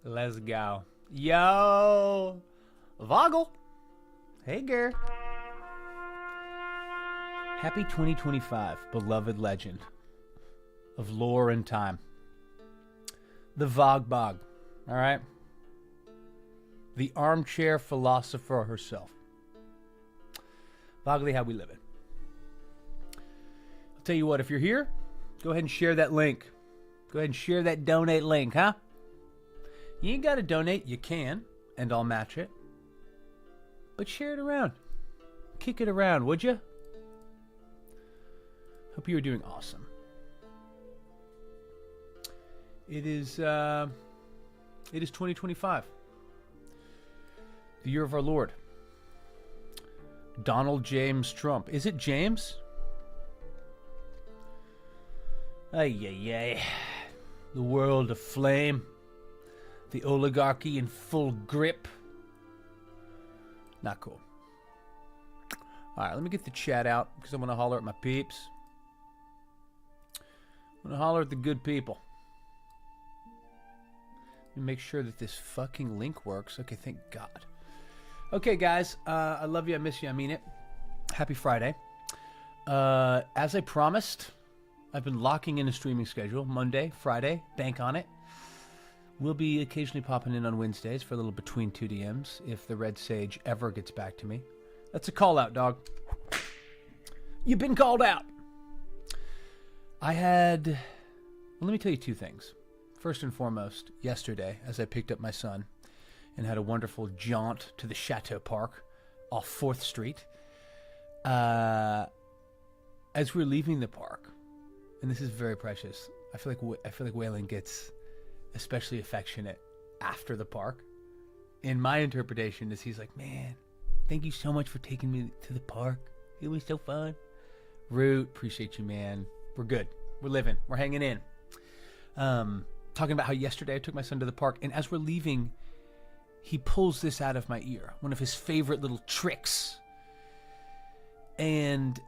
Let's go. Yo! Voggle! Hey, girl. Happy 2025, beloved legend of lore and time. The Vogbog, all right? The armchair philosopher herself. Voggly, how we live it. I'll tell you what, if you're here, go ahead and share that link. Go ahead and share that donate link, huh? You ain't got to donate. You can, and I'll match it. But share it around. Kick it around, would you? Hope you are doing awesome. It is 2025. The year of our Lord. Donald James Trump. Is it James? Ay, ay, ay. The world aflame. The oligarchy in full grip. Not cool. Alright, let me get the chat out because I want to holler at my peeps. I want to holler at the good people. Let me make sure that this fucking link works. Okay, thank God. Okay, guys. I love you. I miss you. I mean it. Happy Friday. As I promised, I've been locking in a streaming schedule. Monday, Friday. Bank on it. We'll be occasionally popping in on Wednesdays for a little between 2 DMs if the Red Sage ever gets back to me. That's a call out, dog. You've been called out. Let me tell you two things. First and foremost, yesterday, as I picked up my son and had a wonderful jaunt to the Chateau Park off 4th Street, as we were leaving the park, and this is very precious, I feel like Waylon gets especially affectionate after the park. In my interpretation is he's like, man, thank you so much for taking me to the park. It was so fun. Root, appreciate you, man. We're good. We're living. We're hanging in. Talking about how yesterday I took my son to the park, and as we're leaving, he pulls this out of my ear. One of his favorite little tricks. And,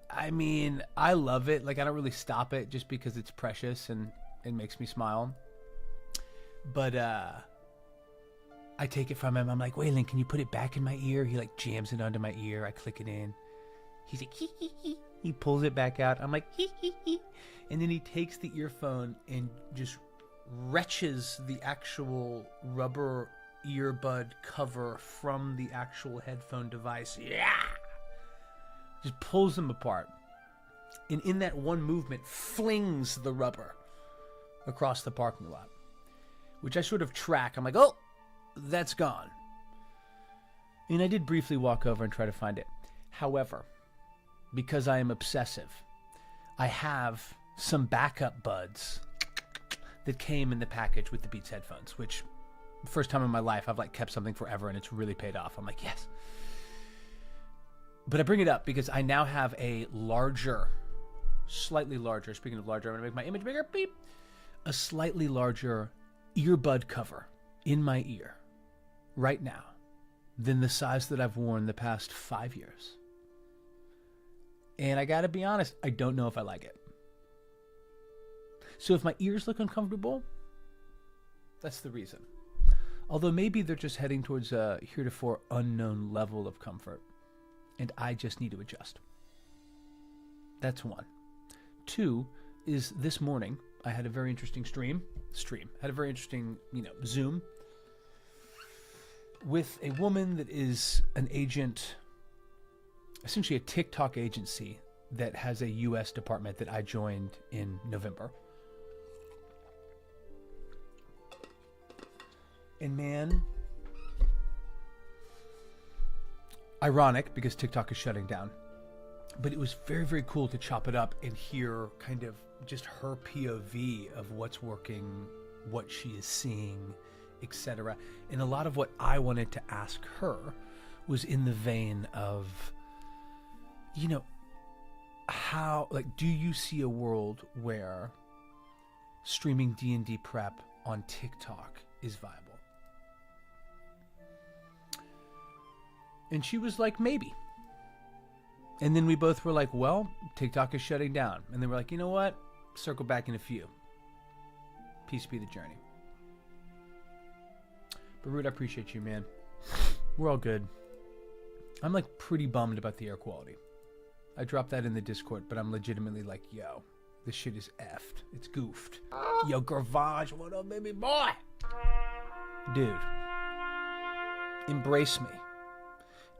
I mean, I love it. Like, I don't really stop it just because it's precious and it makes me smile. But, I take it from him. I'm like, Waylon, can you put it back in my ear? He, like, jams it onto my ear. I click it in. He's like, hee, hee, hee. He pulls it back out. I'm like, hee, hee, hee. And then he takes the earphone and just wrenches the actual rubber earbud cover from the actual headphone device. Yeah! Just pulls them apart. And in that one movement, flings the rubber across the parking lot. Which I sort of track. I'm like, oh, that's gone. And I did briefly walk over and try to find it. However, because I am obsessive, I have some backup buds that came in the package with the Beats headphones, which first time in my life I've like kept something forever and it's really paid off. I'm like, yes. But I bring it up because I now have a larger, slightly larger, speaking of larger, I'm going to make my image bigger, beep, a slightly larger earbud cover in my ear right now than the size that I've worn the past 5 years. And I gotta be honest, I don't know if I like it. So if my ears look uncomfortable, that's the reason. Although maybe they're just heading towards a heretofore unknown level of comfort. And I just need to adjust. That's one. Two is this morning, I had a very interesting had a very interesting, Zoom with a woman that is an agent, essentially a TikTok agency that has a U.S. department that I joined in November. And man, ironic because TikTok is shutting down, but it was very, very cool to chop it up and hear kind of just her POV of what's working, what she is seeing, etc. And a lot of what I wanted to ask her was in the vein of, how, do you see a world where streaming D&D prep on TikTok is viable? And she was like, maybe. And then we both were like, well, TikTok is shutting down. And then we're like, you know what? Circle back in a few. Peace be the journey. But Root, I appreciate you, man. We're all good. I'm like pretty bummed about the air quality. I dropped that in the Discord, but I'm legitimately like, yo, this shit is effed. It's goofed. Yo, Gravage, what up, baby boy? Dude, embrace me.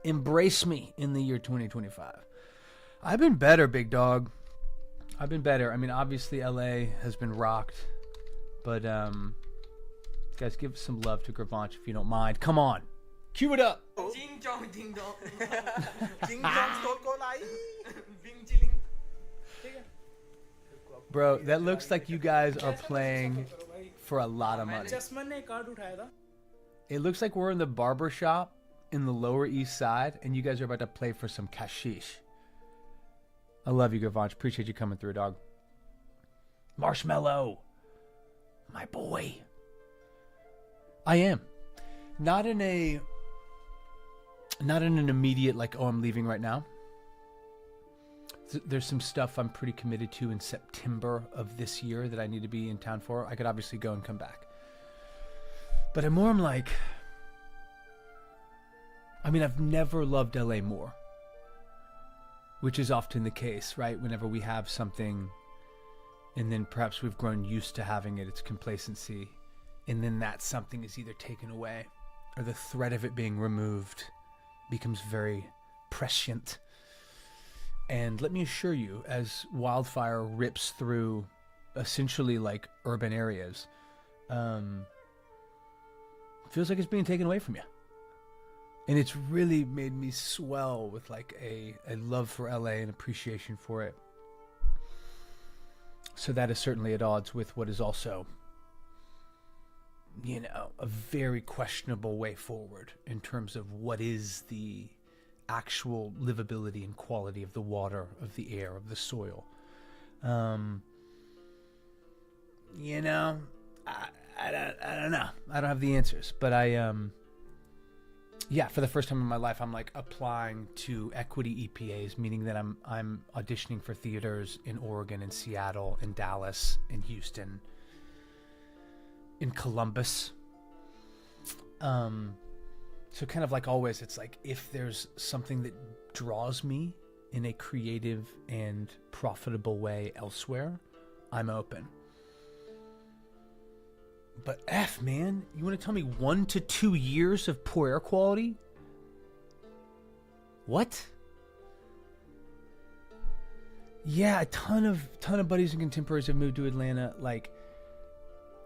Embrace me in the year 2025. I've been better, big dog. I've been better. I mean, obviously LA has been rocked, but guys, give some love to Gravage if you don't mind. Come on, cue it up. Ding dong, ding dong. Ding dong, stone go like. Bing chilling. Bro, that looks like you guys are playing for a lot of money. It looks like we're in the barber shop in the Lower East Side, and you guys are about to play for some kashish. I love you, Gravage. Appreciate you coming through, dog. Marshmallow, my boy. I am. Not in an immediate, like, oh, I'm leaving right now. There's some stuff I'm pretty committed to in September of this year that I need to be in town for. I could obviously go and come back. But I'm like, I mean, I've never loved LA more, which is often the case, right? Whenever we have something and then perhaps we've grown used to having it, it's complacency. And then that something is either taken away or the threat of it being removed becomes very prescient. And let me assure you, as Wildfire rips through essentially like urban areas, feels like it's being taken away from you. And it's really made me swell with like a love for LA and appreciation for it. So that is certainly at odds with what is also, you know, a very questionable way forward in terms of what is the actual livability and quality of the water, of the air, of the soil. You know, I don't know. I don't have the answers, but yeah, for the first time in my life, I'm like applying to equity EPAs, meaning that I'm auditioning for theaters in Oregon, in Seattle, in Dallas, in Houston, in Columbus. So kind of like always, it's like if there's something that draws me in a creative and profitable way elsewhere, I'm open. But man, you want to tell me 1 to 2 years of poor air quality? What? Yeah, a ton of buddies and contemporaries have moved to Atlanta. Like,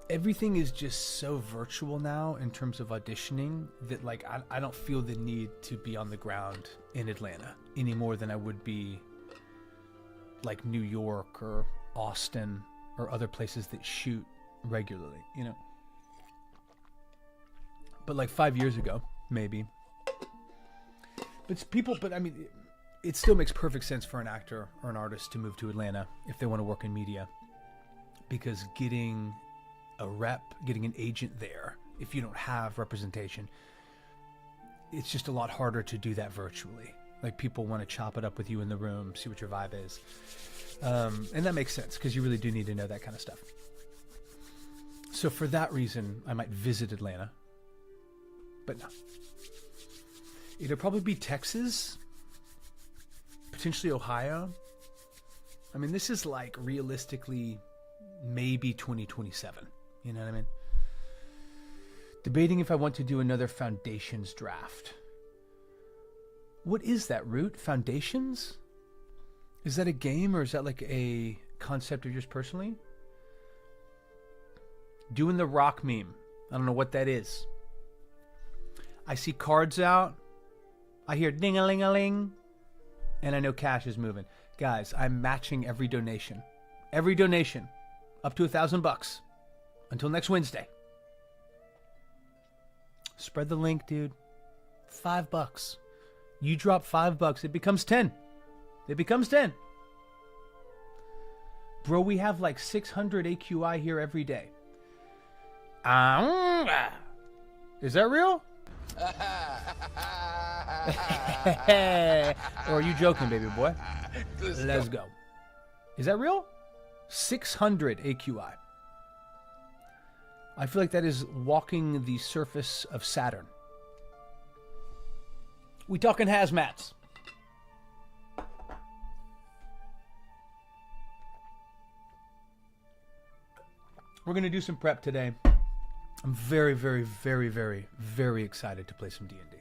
everything is just so virtual now in terms of auditioning that like I don't feel the need to be on the ground in Atlanta any more than I would be like New York or Austin or other places that shoot regularly, you know. But like 5 years ago, maybe. But I mean, it still makes perfect sense for an actor or an artist to move to Atlanta if they want to work in media, because getting a rep, getting an agent there, if you don't have representation, it's just a lot harder to do that virtually. Like, people want to chop it up with you in the room, see what your vibe is. And that makes sense, because you really do need to know that kind of stuff. So for that reason, I might visit Atlanta. But no. It'll probably be Texas, potentially Ohio. I mean, this is like realistically maybe 2027. You know what I mean? Debating if I want to do another Foundations draft. What is that, Root? Foundations? Is that a game, or is that like a concept of yours personally? Doing the rock meme. I don't know what that is. I see cards out. I hear ding-a-ling-a-ling. And I know cash is moving. Guys, I'm matching every donation. Every donation. Up to $1,000. Until next Wednesday. Spread the link, dude. $5. You drop $5, it becomes 10. It becomes 10. Bro, we have like 600 AQI here every day. Is that real? Or are you joking, baby boy? Let's go. Is that real? 600 AQI. I feel like that is walking the surface of Saturn. We talking hazmats. We're going to do some prep today. I'm very, very, very, very, very excited to play some D&D.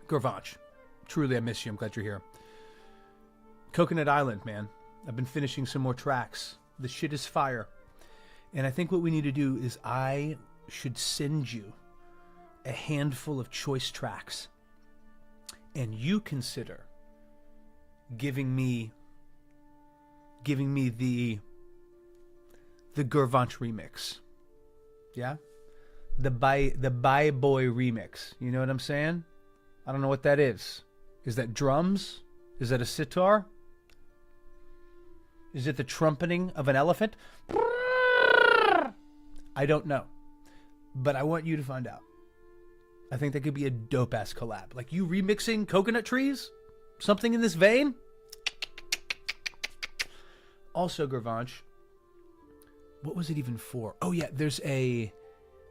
Gorvanch, truly I miss you. I'm glad you're here. Coconut Island, man. I've been finishing some more tracks. The shit is fire. And I think what we need to do is I should send you a handful of choice tracks. And you consider giving me the Gorvanch remix. Yeah? The Bye Boy remix. You know what I'm saying? I don't know what that is. Is that drums? Is that a sitar? Is it the trumpeting of an elephant? I don't know. But I want you to find out. I think that could be a dope-ass collab. Like you remixing Coconut Trees? Something in this vein? Also, Gorvanch, what was it even for? Oh yeah, there's a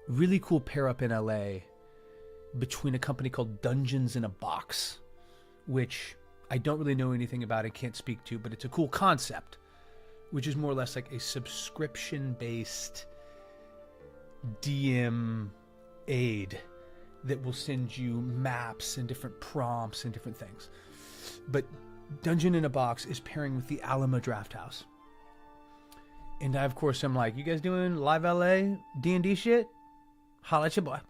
really cool pair-up in LA between a company called Dungeons in a Box, which I don't really know anything about and can't speak to, but it's a cool concept, which is more or less like a subscription-based DM aid that will send you maps and different prompts and different things. But Dungeon in a Box is pairing with the Alamo Drafthouse. And I, of course, am like, you guys doing live LA D&D shit? Holla at your boy.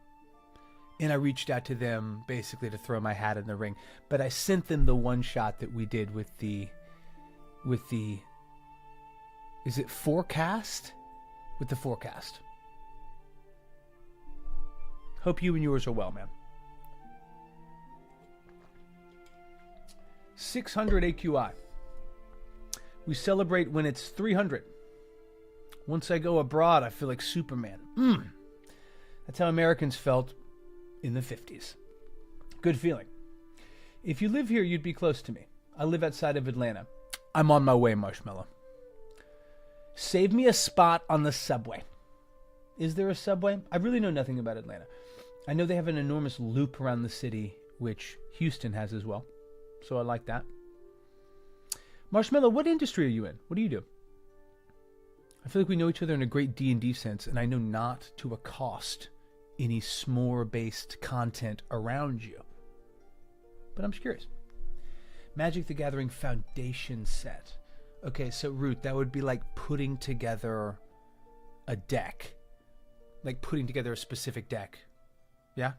And I reached out to them basically to throw my hat in the ring. But I sent them the one shot that we did with the, is it forecast? With the forecast. Hope you and yours are well, man. 600 AQI. We celebrate when it's 300. Once I go abroad, I feel like Superman. That's how Americans felt in the 50s. Good feeling. If you live here, you'd be close to me. I live outside of Atlanta. I'm on my way, Marshmallow. Save me a spot on the subway. Is there a subway? I really know nothing about Atlanta. I know they have an enormous loop around the city, which Houston has as well. So I like that. Marshmallow, what industry are you in? What do you do? I feel like we know each other in a great D&D sense, and I know not to accost any s'more-based content around you. But I'm just curious. Magic the Gathering Foundation set. Okay, so Root, that would be like putting together a deck. Like putting together a specific deck. Yeah?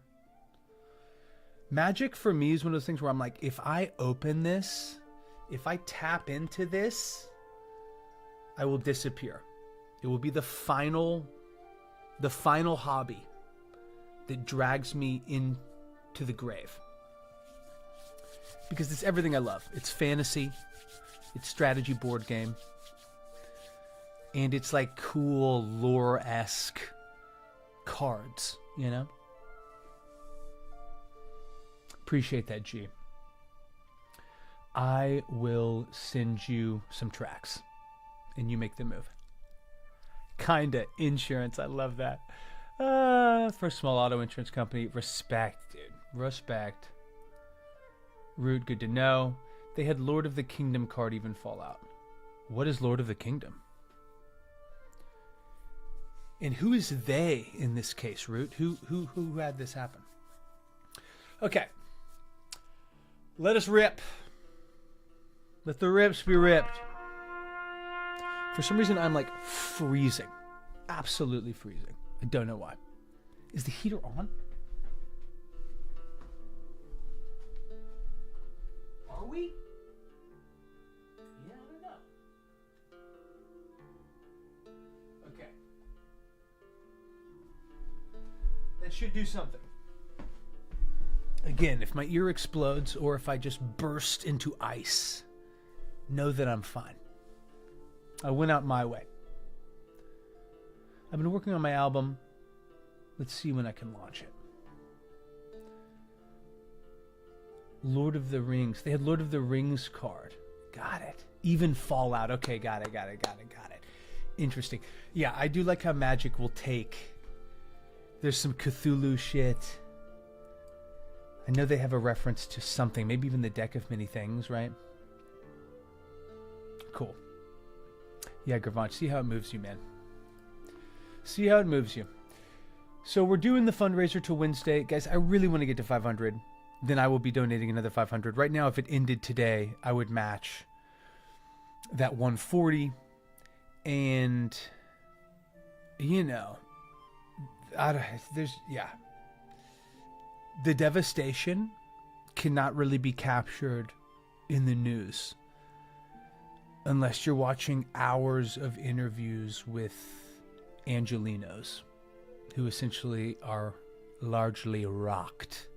Magic for me is one of those things where I'm like, if I open this, if I tap into this, I will disappear. It will be the final hobby that drags me into the grave. Because it's everything I love. It's fantasy. It's strategy board game. And it's like cool lore-esque cards, you know? Appreciate that, G. I will send you some tracks and you make the move. Kinda insurance. I love that. For a small auto insurance company. Respect, dude. Respect. Rude, good to know. They had Lord of the Kingdom card even fall out. What is Lord of the Kingdom? And who is they in this case, Root? Who had this happen? Okay. Let us rip. Let the rips be ripped. For some reason, I'm like freezing. Absolutely freezing. I don't know why. Is the heater on? Are we? Yeah, I don't know. Okay. That should do something. Again, if my ear explodes or if I just burst into ice, know that I'm fine. I went out my way. I've been working on my album. Let's see when I can launch it. Lord of the Rings. They had Lord of the Rings card. Got it. Even Fallout. Okay, got it. Interesting. Yeah, I do like how Magic will take There's some Cthulhu shit. I know they have a reference to something, maybe even the Deck of Many Things, right? Cool. Yeah, Gravanch, see how it moves you, man. See how it moves you. So we're doing the fundraiser till Wednesday. Guys, I really want to get to 500. Then I will be donating another 500. Right now, if it ended today, I would match that 140. And, you know, the devastation cannot really be captured in the news unless you're watching hours of interviews with Angelinos, who essentially are largely rocked.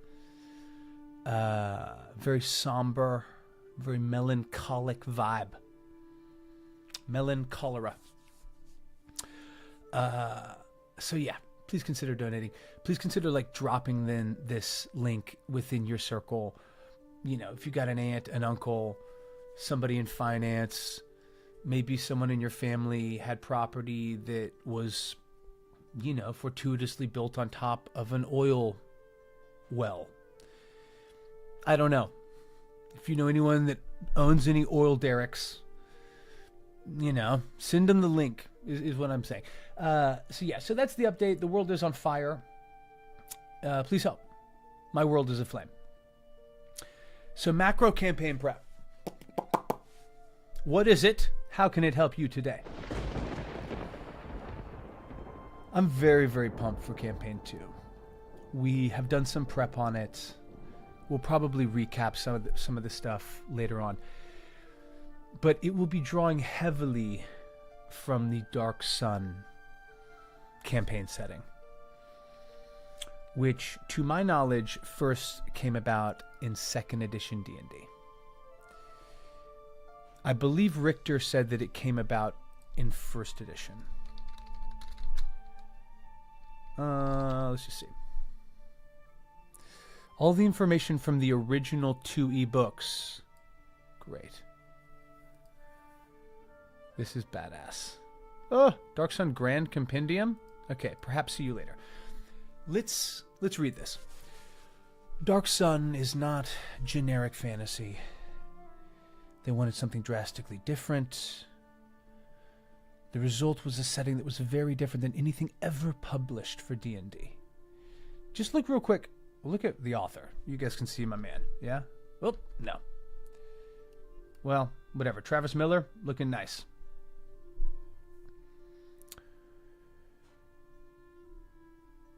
Very somber, very melancholic vibe. Melancholera. So yeah, please consider donating. Please consider dropping then this link within your circle. You know, if you got an aunt, an uncle, somebody in finance, maybe someone in your family had property that was, you know, fortuitously built on top of an oil well. I don't know. If you know anyone that owns any oil derricks, you know, send them the link is what I'm saying. So that's the update. The world is on fire. Please help. My world is aflame. So macro campaign prep. What is it? How can it help you today? I'm very, very pumped for campaign 2. We have done some prep on it. We'll probably recap some of the stuff later on. But it will be drawing heavily from the Dark Sun campaign setting, which, to my knowledge, first came about in 2nd edition D&D. I believe Richter said that it came about in 1st edition. Let's just see. All the information from the original 2 ebooks. Great. This is badass. Oh, Dark Sun Grand Compendium? Okay, perhaps see you later. Let's read this. Dark Sun is not generic fantasy. They wanted something drastically different. The result was a setting that was very different than anything ever published for D&D. Just look real quick. Look at the author. You guys can see my man, yeah? Oh, no. Well, whatever. Travis Miller, looking nice.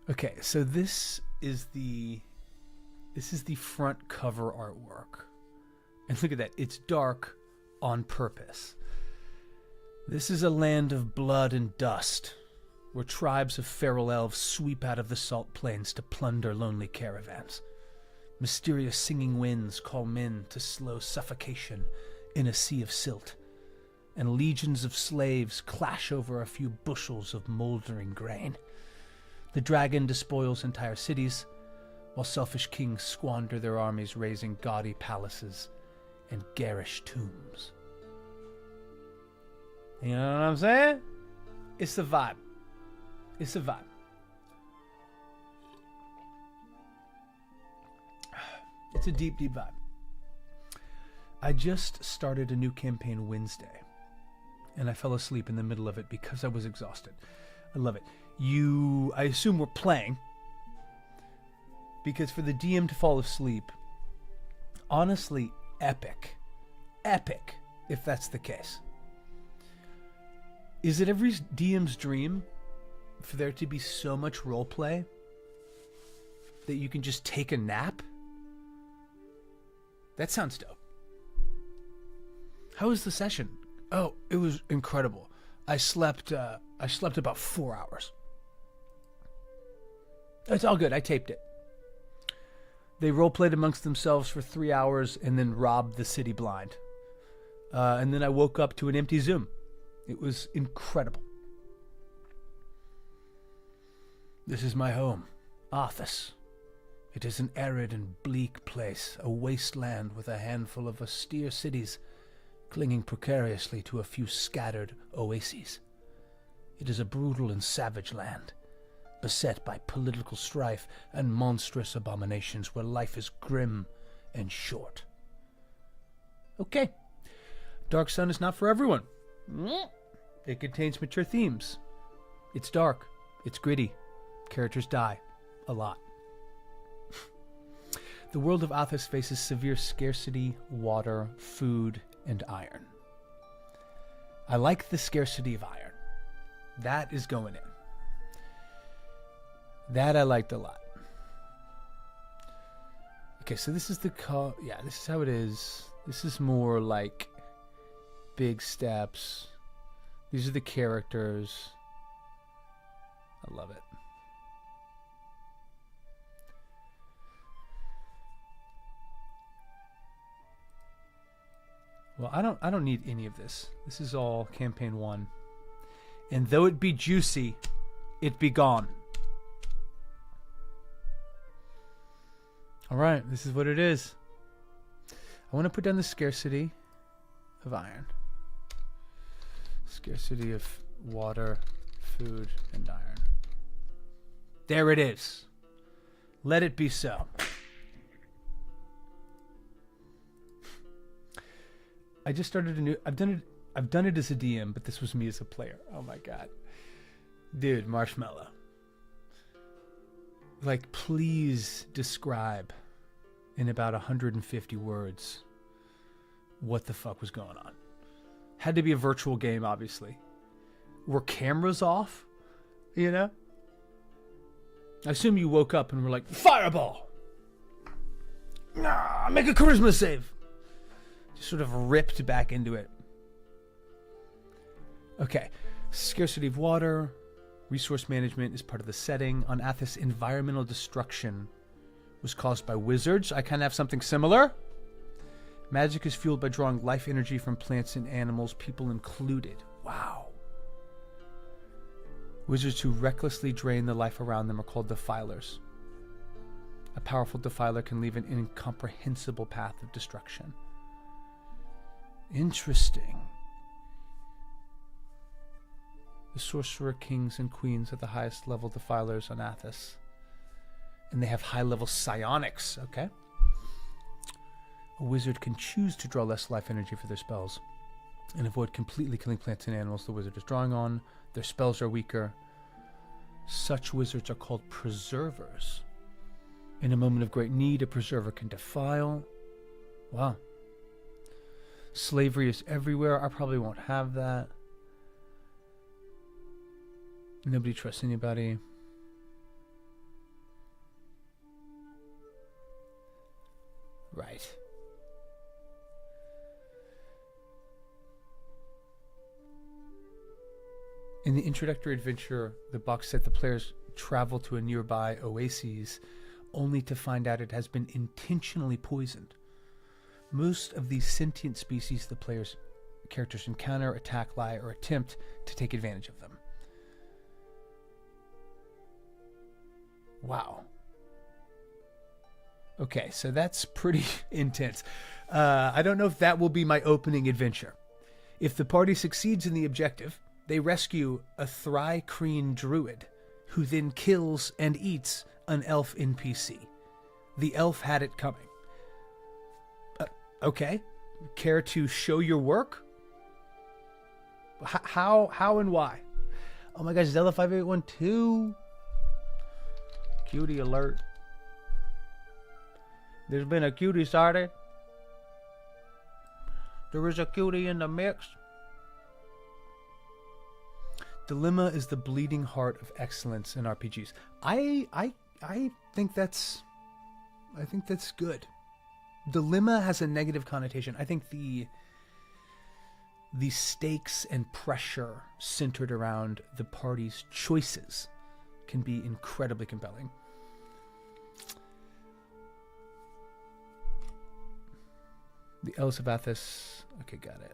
Okay, so this is the front cover artwork. And look at that. It's dark on purpose. This is a land of blood and dust, where tribes of feral elves sweep out of the salt plains to plunder lonely caravans. Mysterious singing winds call men to slow suffocation in a sea of silt, and legions of slaves clash over a few bushels of moldering grain. The dragon despoils entire cities, while selfish kings squander their armies raising gaudy palaces and garish tombs. You know what I'm saying? It's the vibe. It's the vibe. It's a deep, deep vibe. I just started a new campaign Wednesday, and I fell asleep in the middle of it because I was exhausted. I love it. I assume we're playing, because for the DM to fall asleep, honestly, epic, if that's the case. Is it every DM's dream for there to be so much roleplay that you can just take a nap? That sounds dope. How was the session? Oh, it was incredible. I slept about 4 hours. It's all good. I taped it. They roleplayed amongst themselves for 3 hours and then robbed the city blind. And then I woke up to an empty Zoom. It was incredible. This is my home, Arthas. It is an arid and bleak place, a wasteland with a handful of austere cities clinging precariously to a few scattered oases. It is a brutal and savage land, beset by political strife and monstrous abominations where life is grim and short. Okay. Dark Sun is not for everyone. It contains mature themes. It's dark. It's gritty. Characters die. A lot. The world of Athos faces severe scarcity, water, food, and iron. I like the scarcity of iron. That is going in. That I liked a lot. Okay, so this is the this is how it is. This is more like big steps. These are the characters. I love it. Well, I don't need any of this. This is all campaign 1. And though it be juicy, it be gone. All right, this is what it is. I want to put down the scarcity of iron. Scarcity of water, food, and iron. There it is. Let it be so. I just started a new... I've done it as a DM, but this was me as a player. Oh my god. Dude, Marshmallow. Like, please describe in about 150 words what the fuck was going on. Had to be a virtual game, obviously. Were cameras off? You know? I assume you woke up and were like, fireball! Nah, make a charisma save! Just sort of ripped back into it. Okay. Scarcity of water. Resource management is part of the setting. On Athos, environmental destruction was caused by wizards. I kind of have something similar. Magic is fueled by drawing life energy from plants and animals, people included. Wow. Wizards who recklessly drain the life around them are called defilers. A powerful defiler can leave an incomprehensible path of destruction. Interesting. The sorcerer kings and queens are the highest level defilers on Athos. And they have high level psionics, okay? A wizard can choose to draw less life energy for their spells and avoid completely killing plants and animals the wizard is drawing on. Their spells are weaker. Such wizards are called preservers. In a moment of great need, a preserver can defile. Wow. Slavery is everywhere. I probably won't have that. Nobody trusts anybody. Right. In the introductory adventure, the box said the players travel to a nearby oasis only to find out it has been intentionally poisoned. Most of these sentient species the players' characters encounter, attack, lie, or attempt to take advantage of them. Wow. Okay, so that's pretty intense. I don't know if that will be my opening adventure. If the party succeeds in the objective, they rescue a Thry-Kreen druid, who then kills and eats an elf NPC. The elf had it coming. Okay. Care to show your work? How and why? Oh my gosh, Zella 5812. Cutie alert. There's been a cutie started. There is a cutie in the mix. Dilemma is the bleeding heart of excellence in RPGs. I think that's good. Dilemma has a negative connotation. I think the stakes and pressure centered around the party's choices can be incredibly compelling. The Elves of Athos. Okay, got it.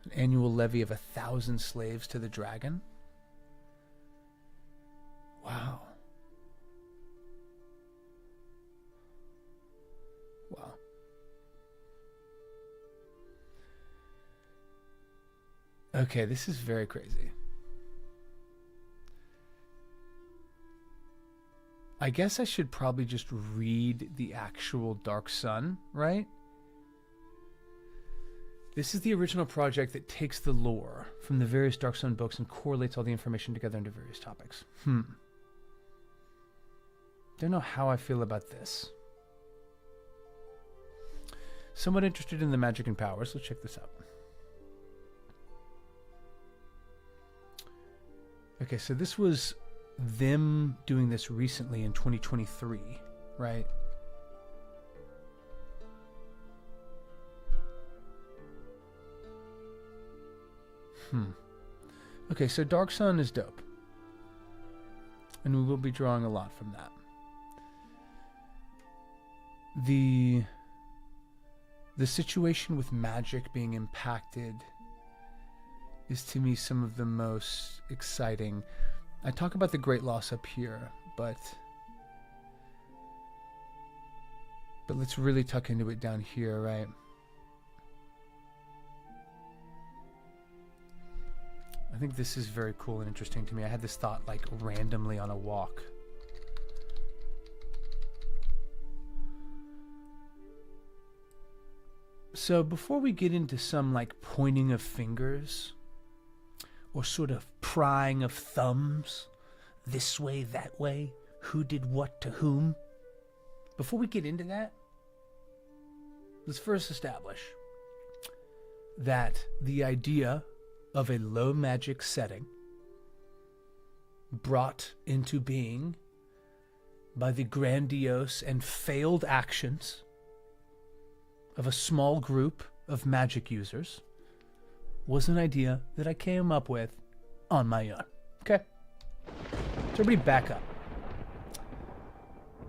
An annual levy of 1,000 slaves to the dragon. Wow. Wow. Okay, this is very crazy. I guess I should probably just read the actual Dark Sun, right? This is the original project that takes the lore from the various Dark Sun books and correlates all the information together into various topics. Don't know how I feel about this. Somewhat interested in the magic and powers. Let's check this out. Okay, so this was them doing this recently in 2023, right? Okay, so Dark Sun is dope. And we will be drawing a lot from that. The situation with magic being impacted is to me some of the most exciting. I talk about the great loss up here, but let's really tuck into it down here, right? I think this is very cool and interesting to me. I had this thought like randomly on a walk. So before we get into some like pointing of fingers or sort of prying of thumbs, this way, that way, who did what to whom, before we get into that, let's first establish that the idea of a low magic setting brought into being by the grandiose and failed actions of a small group of magic users was an idea that I came up with on my own. Okay? So everybody back up.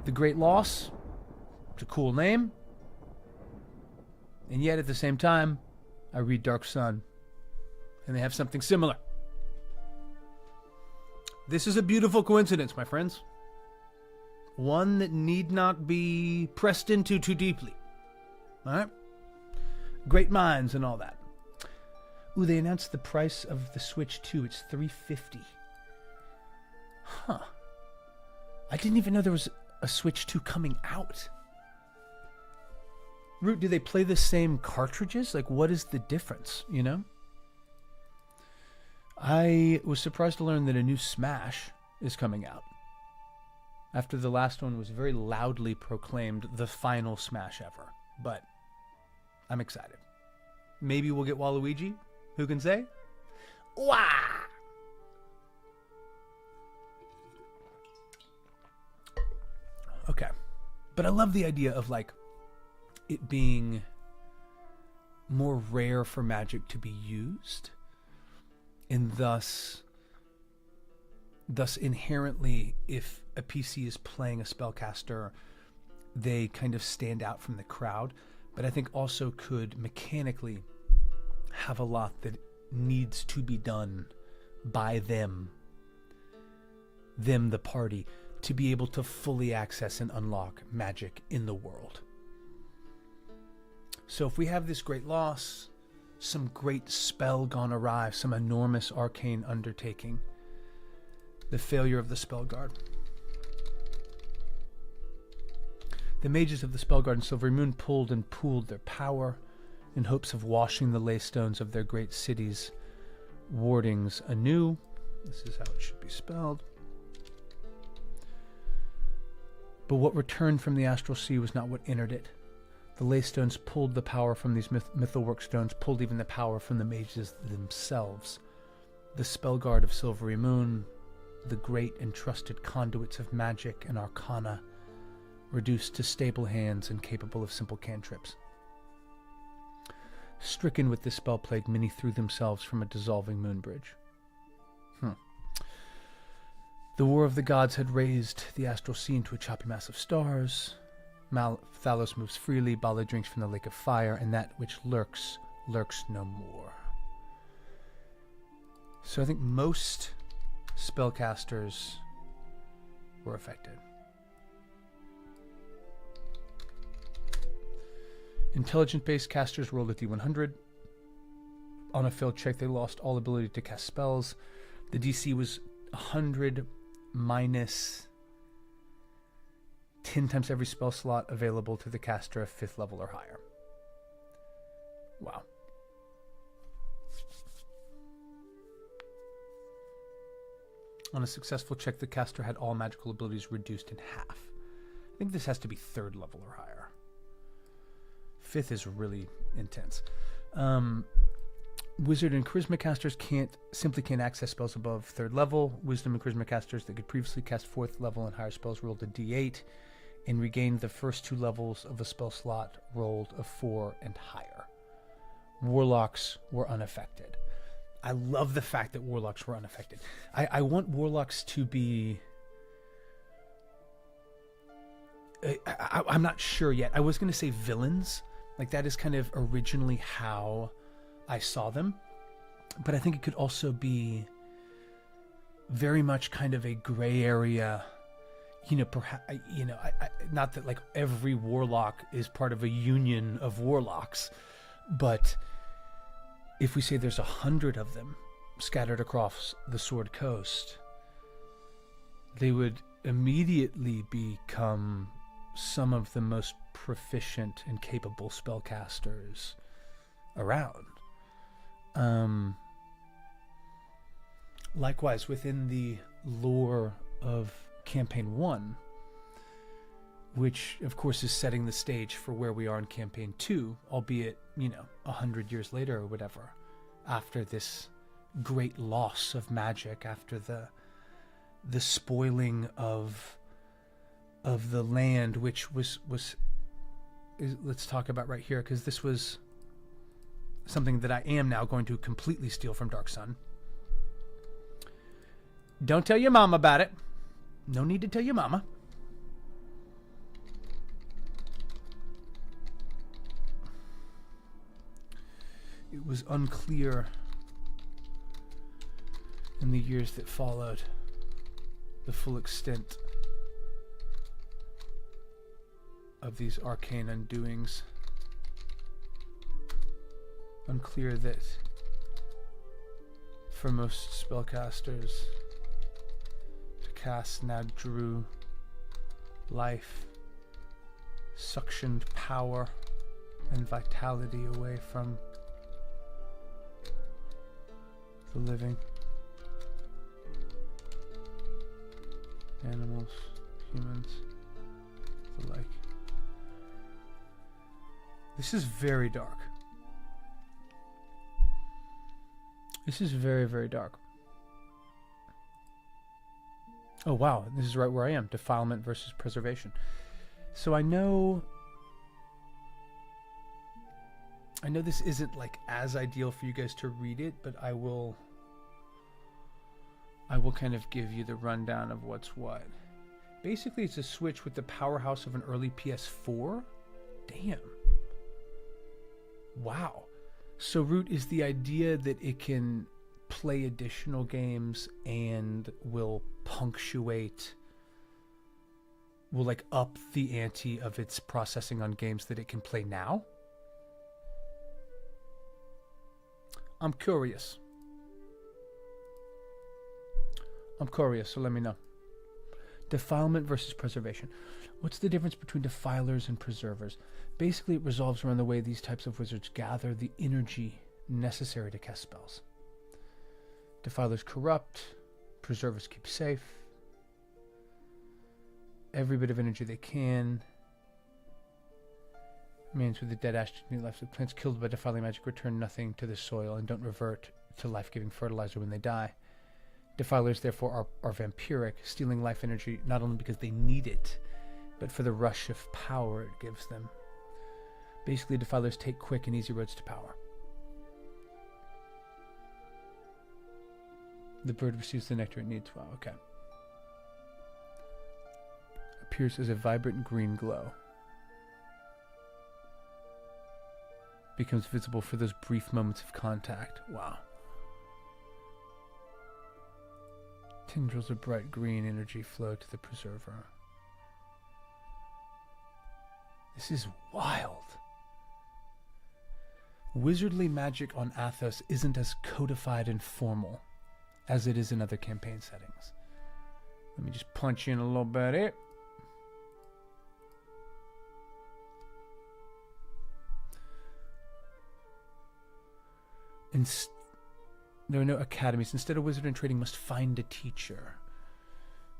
The Great Loss, it's a cool name, and yet at the same time, I read Dark Sun, and they have something similar. This is a beautiful coincidence, my friends. One that need not be pressed into too deeply. All right? Great minds and all that. Ooh, they announced the price of the Switch 2. It's $350. Huh. I didn't even know there was a Switch 2 coming out. Root, do they play the same cartridges? Like, what is the difference, you know? I was surprised to learn that a new Smash is coming out. After the last one was very loudly proclaimed the final Smash ever. But I'm excited. Maybe we'll get Waluigi? Who can say? Wah! Okay. But I love the idea of like it being more rare for magic to be used. And thus inherently, if a PC is playing a spellcaster, they kind of stand out from the crowd. But I think also could mechanically have a lot that needs to be done by them, the party, to be able to fully access and unlock magic in the world. So if we have this great loss, some great spell gone awry, some enormous arcane undertaking, the failure of the spell guard. The mages of the spell guard in Silvery Moon pulled and pooled their power in hopes of washing the ley stones of their great cities' wardings anew. This is how it should be spelled. But what returned from the astral sea was not what entered it. The ley stones pulled the power from these mythalwork stones, pulled even the power from the mages themselves. The spell guard of Silvery Moon, the great and trusted conduits of magic and arcana, reduced to stable hands and capable of simple cantrips. Stricken with this spell plague, many threw themselves from a dissolving moon bridge. The war of the gods had raised the astral sea into a choppy mass of stars. Thalos moves freely, Bala drinks from the lake of fire, and that which lurks, lurks no more. So I think most spellcasters were affected. Intelligent-based casters rolled a D100. on a failed check, they lost all ability to cast spells. The DC was 100 minus 10 times every spell slot available to the caster of 5th level or higher. Wow. On a successful check, the caster had all magical abilities reduced in half. I think this has to be 3rd level or higher. 5th is really intense. Wizard and Charisma casters simply can't access spells above 3rd level. Wisdom and Charisma casters that could previously cast 4th level and higher spells rolled a D8 and regained the first 2 levels of a spell slot rolled a 4 and higher. Warlocks were unaffected. I love the fact that Warlocks were unaffected. I want Warlocks to be... I'm not sure yet. I was going to say villains. Like, that is kind of originally how I saw them. But I think it could also be very much kind of a gray area. You know, perhaps, you know, not that like every Warlock is part of a union of Warlocks, but if we say there's 100 of them scattered across the Sword Coast, they would immediately become some of the most proficient and capable spellcasters around. Likewise, within the lore of Campaign 1, which of course is setting the stage for where we are in Campaign 2, albeit, 100 years later or whatever, after this great loss of magic, after the spoiling of the land, which let's talk about right here, because this was something that I am now going to completely steal from Dark Sun. Don't tell your mama about it. No need to tell your mama. It was unclear in the years that followed the full extent of these arcane undoings. Unclear that for most spellcasters, to cast now drew life, suctioned power and vitality away from the living. Animals, humans, the like. This is very dark. This is very, very dark. Oh wow, this is right where I am. Defilement versus preservation. So I know this isn't like as ideal for you guys to read it, but I will kind of give you the rundown of what's what. Basically, it's a Switch with the powerhouse of an early PS4. Damn. Wow. So Root is the idea that it can play additional games and will like up the ante of its processing on games that it can play now? I'm curious, so let me know. Defilement versus preservation. What's the difference between defilers and preservers? Basically, it revolves around the way these types of wizards gather the energy necessary to cast spells. Defilers corrupt, preservers keep safe. Every bit of energy they can. Remains with the dead ash to new life. So plants killed by defiling magic return nothing to the soil and don't revert to life-giving fertilizer when they die. Defilers, therefore, are vampiric, stealing life energy not only because they need it, but for the rush of power it gives them. Basically, defilers take quick and easy roads to power. The bird receives the nectar it needs. Wow, okay. Appears as a vibrant green glow. Becomes visible for those brief moments of contact. Wow. Tendrils of bright green energy flow to the preserver. This is wild. Wizardly magic on Athos isn't as codified and formal as it is in other campaign settings. Let me just punch in a little bit here. There are no academies. Instead, a wizard in training must find a teacher.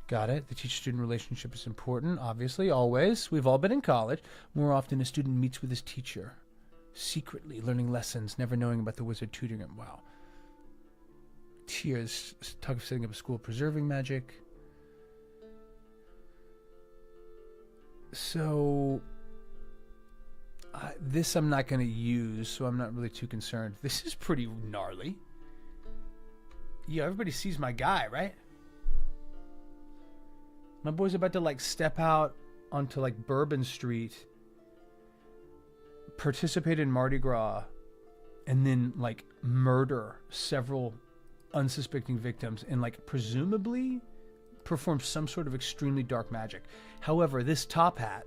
Got it. The teacher-student relationship is important, obviously, always. We've all been in college. More often, a student meets with his teacher, secretly learning lessons, never knowing about the wizard tutoring him. Wow. Tears talk of setting up a school preserving magic. So, this I'm not going to use, so I'm not really too concerned. This is pretty gnarly. Yeah, everybody sees my guy, right? My boy's about to, like, step out onto, like, Bourbon Street, participate in Mardi Gras, and then, like, murder several unsuspecting victims and, like, presumably perform some sort of extremely dark magic. However, this top hat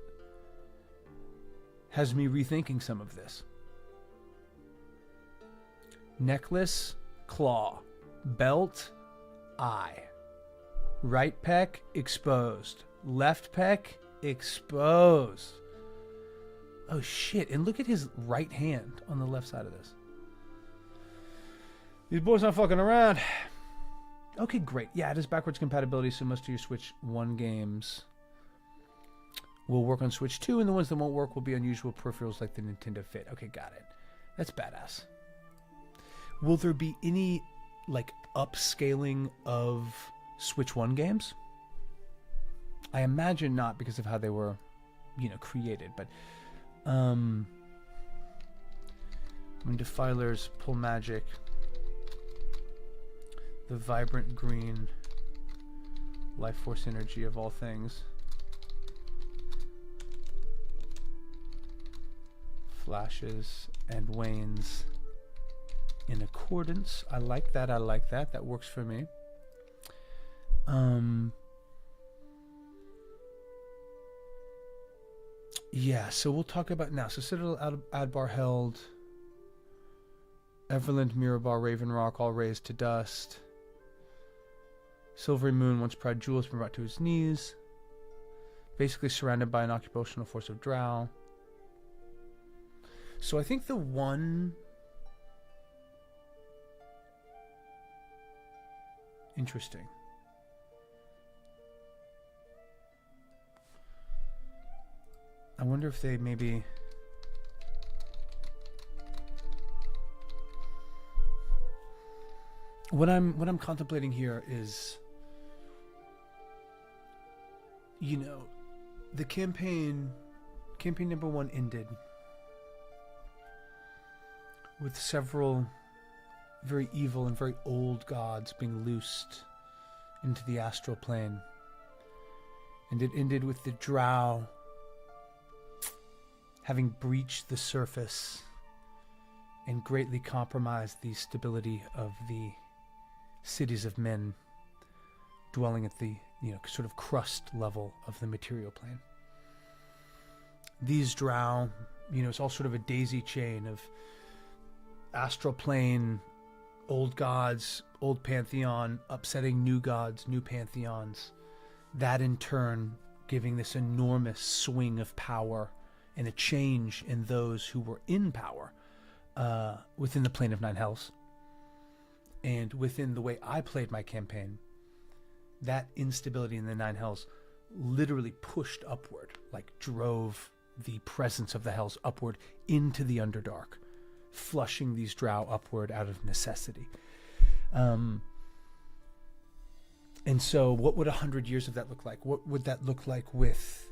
has me rethinking some of this. Necklace, claw. Belt, eye. Right pec, exposed. Left pec, exposed. Oh shit, and look at his right hand on the left side of this. These boys not fucking around. Okay, great. Yeah, it is backwards compatibility, so most of your Switch 1 games will work on Switch 2, and the ones that won't work will be unusual peripherals like the Nintendo Fit. Okay, got it. That's badass. Will there be any, like, upscaling of Switch 1 games? I imagine not, because of how they were, you know, created, but when Defilers pull magic, the vibrant green life force energy of all things flashes and wanes in accordance. I like that. I like that. That works for me. Yeah, so we'll talk about now. So Citadel, Adbar held, Everland, Mirabar, Raven Rock, all razed to dust. Silvery Moon, once Pride Jewel, has been brought to his knees. Basically surrounded by an occupational force of Drow. So I think the one... Interesting. I wonder if they maybe... What I'm contemplating here is, you know, the campaign number 1 ended with several very evil and very old gods being loosed into the astral plane. And it ended with the Drow having breached the surface and greatly compromised the stability of the cities of men dwelling at the, you know, sort of crust level of the material plane. These Drow, you know, it's all sort of a daisy chain of astral plane, old gods, old pantheon, upsetting new gods, new pantheons. That in turn giving this enormous swing of power and a change in those who were in power within the plane of Nine Hells. And within the way I played my campaign, that instability in the Nine Hells literally pushed upward, like drove the presence of the Hells upward into the Underdark, flushing these Drow upward out of necessity. And so what would 100 years of that look like? What would that look like with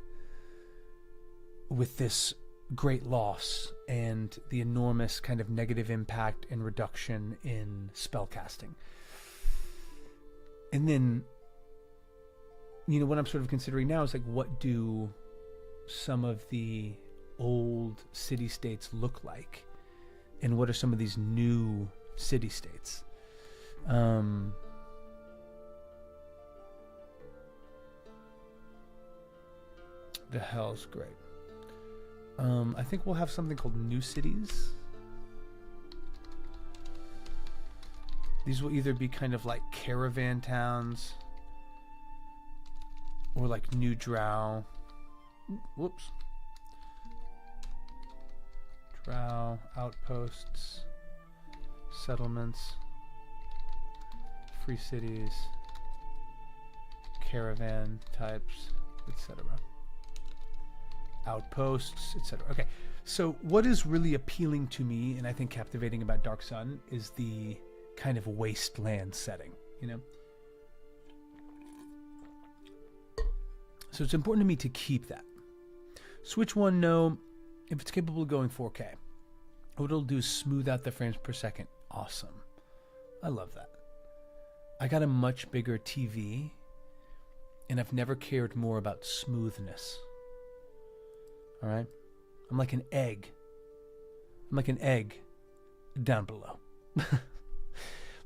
this great loss and the enormous kind of negative impact and reduction in spellcasting? And then, you know, what I'm sort of considering now is like, what do some of the old city-states look like? And what are some of these new city-states? The Hell's great. I think we'll have something called New Cities. These will either be kind of like caravan towns or like New Drow. Whoops. Drow outposts, settlements, free cities, caravan types, etc. Outposts, etc. Okay, so what is really appealing to me and I think captivating about Dark Sun is the kind of wasteland setting, you know? So it's important to me to keep that. Switch 1, no. If it's capable of going 4K, what it'll do is smooth out the frames per second. Awesome. I love that. I got a much bigger TV, and I've never cared more about smoothness. All right? I'm like an egg. I'm like an egg down below.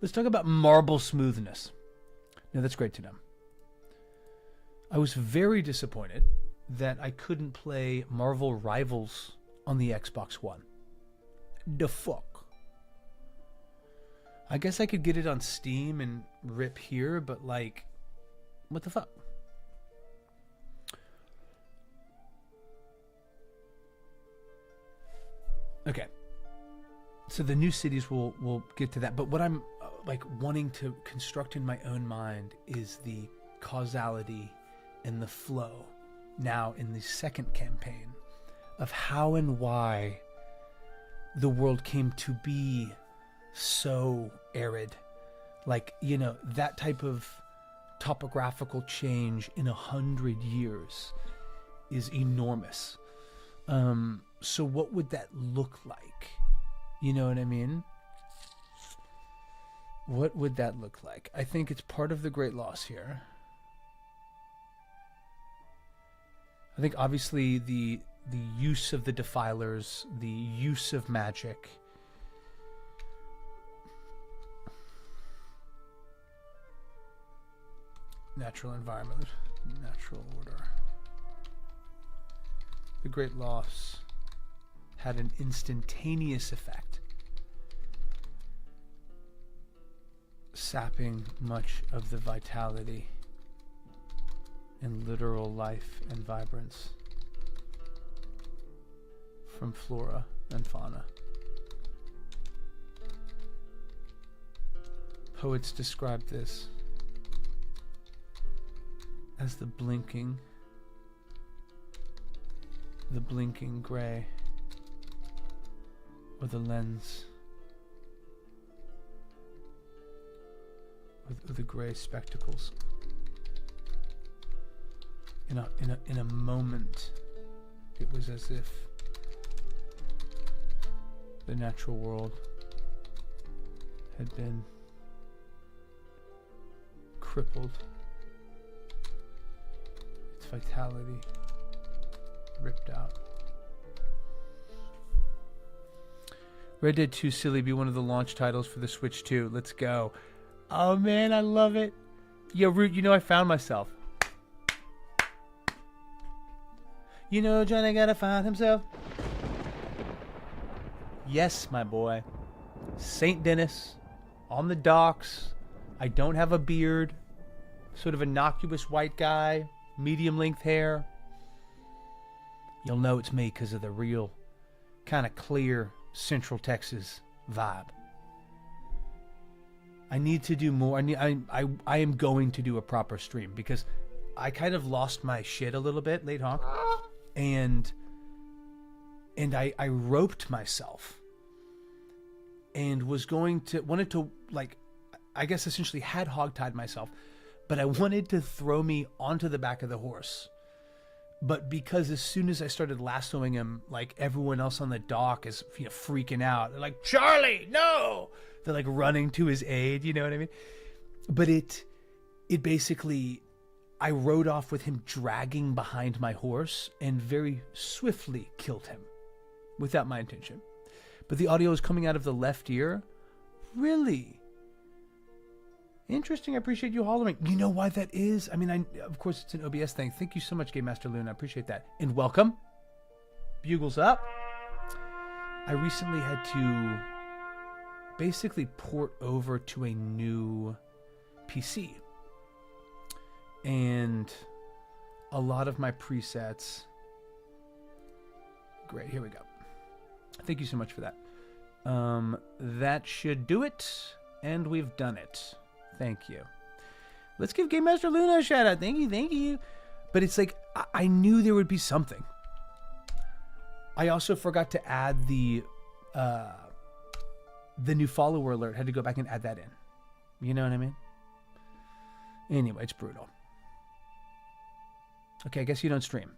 Let's talk about marble smoothness. Now, that's great to know. I was very disappointed that I couldn't play Marvel Rivals on the Xbox One. The fuck? I guess I could get it on Steam and rip here, but like, what the fuck? Okay. So the new cities will get to that, but what I'm like wanting to construct in my own mind is the causality and the flow now in the second campaign of how and why the world came to be so arid. Like, you know, that type of topographical change in 100 years is enormous. So what would that look like? You know what I mean? What would that look like? I think it's part of the great loss here. I think obviously the use of the defilers, the use of magic, natural environment, natural order. The great loss had an instantaneous effect, sapping much of the vitality and literal life and vibrance from flora and fauna. Poets describe this as the blinking gray, or the lens, or the gray spectacles. In a moment, it was as if the natural world had been crippled, its vitality ripped out. Red Dead 2 Silly be one of the launch titles for the Switch 2. Let's go. Oh man, I love it. Yo, Root, you know I found myself. You know Johnny gotta find himself. Yes, my boy. St. Denis, on the docks. I don't have a beard. Sort of innocuous white guy. Medium length hair. You'll know it's me because of the real kind of clear Central Texas vibe. I need to do more. I am going to do a proper stream because I kind of lost my shit a little bit, late honk. And I roped myself and wanted to like, I guess essentially had hogtied myself, but I wanted to throw me onto the back of the horse. But because as soon as I started lassoing him, like everyone else on the dock is freaking out. They're like, Charlie, no! They're like running to his aid, you know what I mean? But it basically, I rode off with him dragging behind my horse and very swiftly killed him without my intention. But the audio is coming out of the left ear. Really? Interesting. I appreciate you hollering. You know why that is? I mean, of course, it's an OBS thing. Thank you so much, Game Master Loon. I appreciate that. And welcome. Bugles up. I recently had to basically port over to a new PC. And a lot of my presets. Great, here we go. Thank you so much for that. That should do it. And we've done it. Thank you. Let's give Game Master Luna a shout out. Thank you, thank you. But it's like, I knew there would be something. I also forgot to add the new follower alert. Had to go back and add that in. You know what I mean? Anyway, it's brutal. Okay, I guess you don't stream.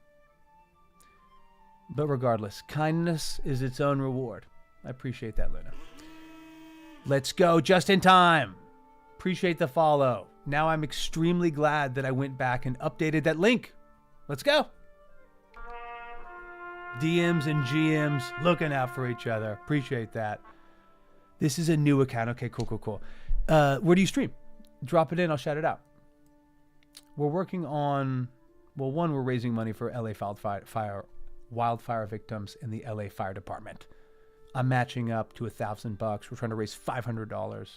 But regardless, kindness is its own reward. I appreciate that, Luna. Let's go just in time. Appreciate the follow. Now I'm extremely glad that I went back and updated that link. Let's go. DMs and GMs looking out for each other. Appreciate that. This is a new account. Okay, cool. Where do you stream? Drop it in. I'll shout it out. We're working on, well, one, we're raising money for LA wildfire victims in the LA Fire Department. I'm matching up to $1,000. We're trying to raise $500.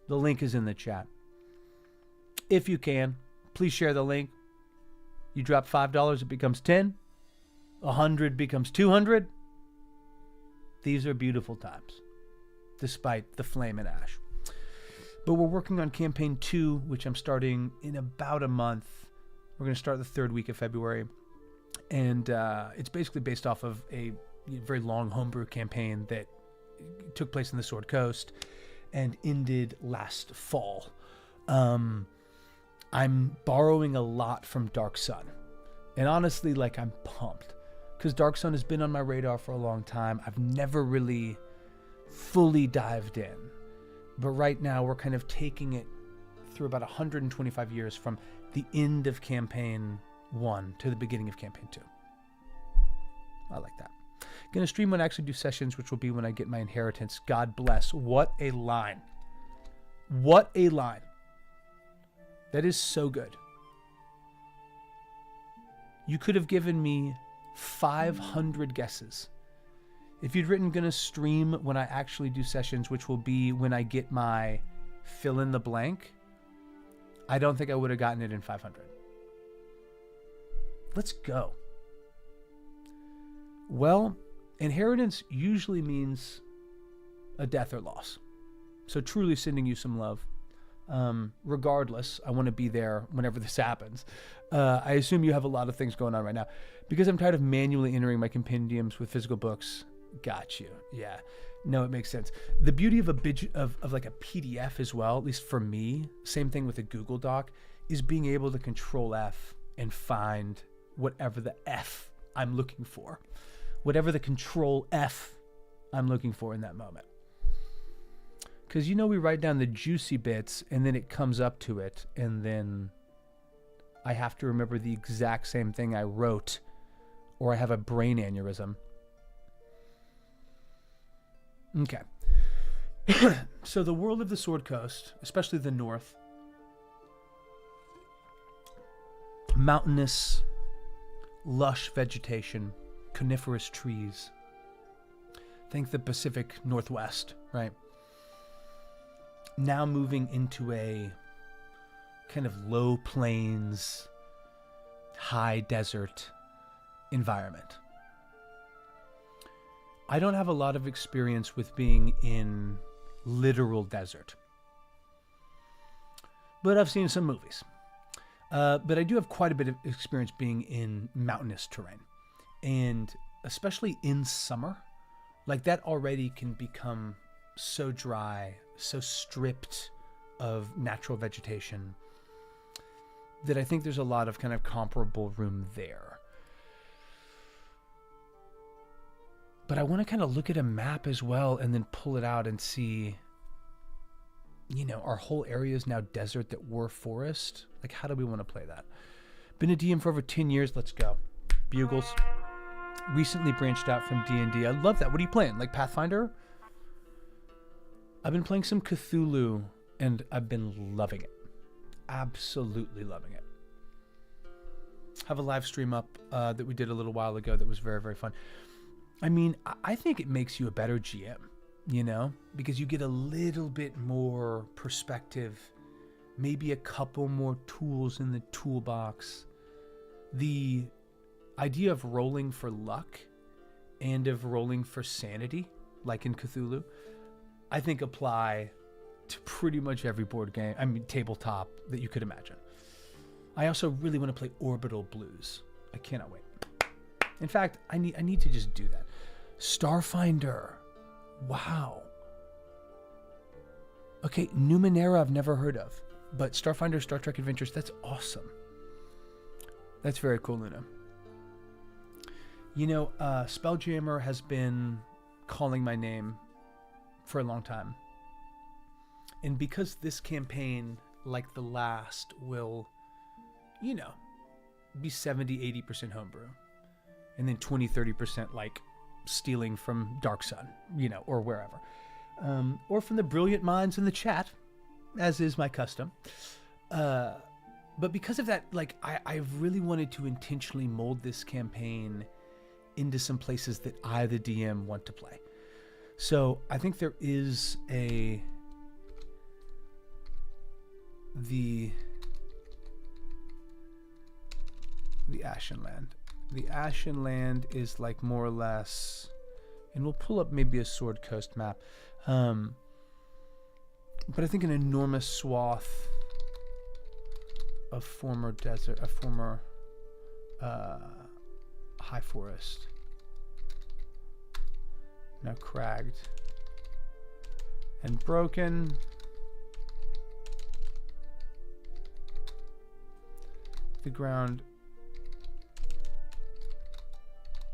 The link is in the chat. If you can, please share the link. You drop $5, it becomes 10. 100 becomes 200. These are beautiful times, despite the flame and ash. But we're working on campaign 2, which I'm starting in about a month. We're going to start the 3rd week of February. And it's basically based off of a very long homebrew campaign that took place in the Sword Coast and ended last fall. I'm borrowing a lot from Dark Sun. And honestly, like, I'm pumped. Because Dark Sun has been on my radar for a long time. I've never really fully dived in. But right now, we're kind of taking it through about 125 years from the end of campaign 1 to the beginning of campaign 2. I like that. Gonna stream when I actually do sessions, which will be when I get my inheritance. God bless. What a line. What a line. That is so good. You could have given me 500 guesses. If you'd written gonna stream when I actually do sessions, which will be when I get my fill in the blank, I don't think I would have gotten it in 500. Let's go. Well, inheritance usually means a death or loss. So truly sending you some love. Regardless, I want to be there whenever this happens. I assume you have a lot of things going on right now. Because I'm tired of manually entering my compendiums with physical books. Got you. Yeah. No, it makes sense. The beauty of of like a PDF as well, at least for me, same thing with a Google Doc, is being able to Control F and find whatever the F I'm looking for. Whatever the Control F I'm looking for in that moment. Because, you know, we write down the juicy bits and then it comes up to it. And then I have to remember the exact same thing I wrote, or I have a brain aneurysm. Okay. So the world of the Sword Coast, especially the north, mountainous, lush vegetation, coniferous trees. Think the Pacific Northwest, right? Now moving into a kind of low plains, high desert environment. I don't have a lot of experience with being in literal desert, but I've seen some movies. But I do have quite a bit of experience being in mountainous terrain, and especially in summer, like that already can become so dry, so stripped of natural vegetation, that I think there's a lot of kind of comparable room there. But I want to kind of look at a map as well and then pull it out and see, you know, our whole area is now desert that were forest. Like, how do we want to play that? Been a DM for over 10 years. Let's go. Bugles. Recently branched out from DnD. I love that. What are you playing? Like Pathfinder? I've been playing some Cthulhu and I've been loving it. Absolutely loving it. Have a live stream up that we did a little while ago that was very, very fun. I mean, I think it makes you a better GM. you know, because you get a little bit more perspective, maybe a couple more tools in the toolbox. The idea of rolling for luck and of rolling for sanity, like in Cthulhu, I think apply to pretty much every board game, tabletop that you could imagine. I also really want to play Orbital Blues. I cannot wait. In fact, I need to just do that. Starfinder. Wow. Okay, Numenera I've never heard of, but Starfinder, Star Trek Adventures, that's awesome. That's very cool, Luna. You know, Spelljammer has been calling my name for a long time. And because this campaign, like the last, will, you know, be 70-80% homebrew. And then 20-30% like stealing from Dark Sun, you know, or wherever. Or from the brilliant minds in the chat, as is my custom. But because of that, like, I really wanted to intentionally mold this campaign into some places that I, the DM, want to play. So I think there is the Ashen Land. The Ashen Land is like more or less, and we'll pull up maybe a Sword Coast map. But I think an enormous swath of former desert, a former high forest, now cragged and broken. The ground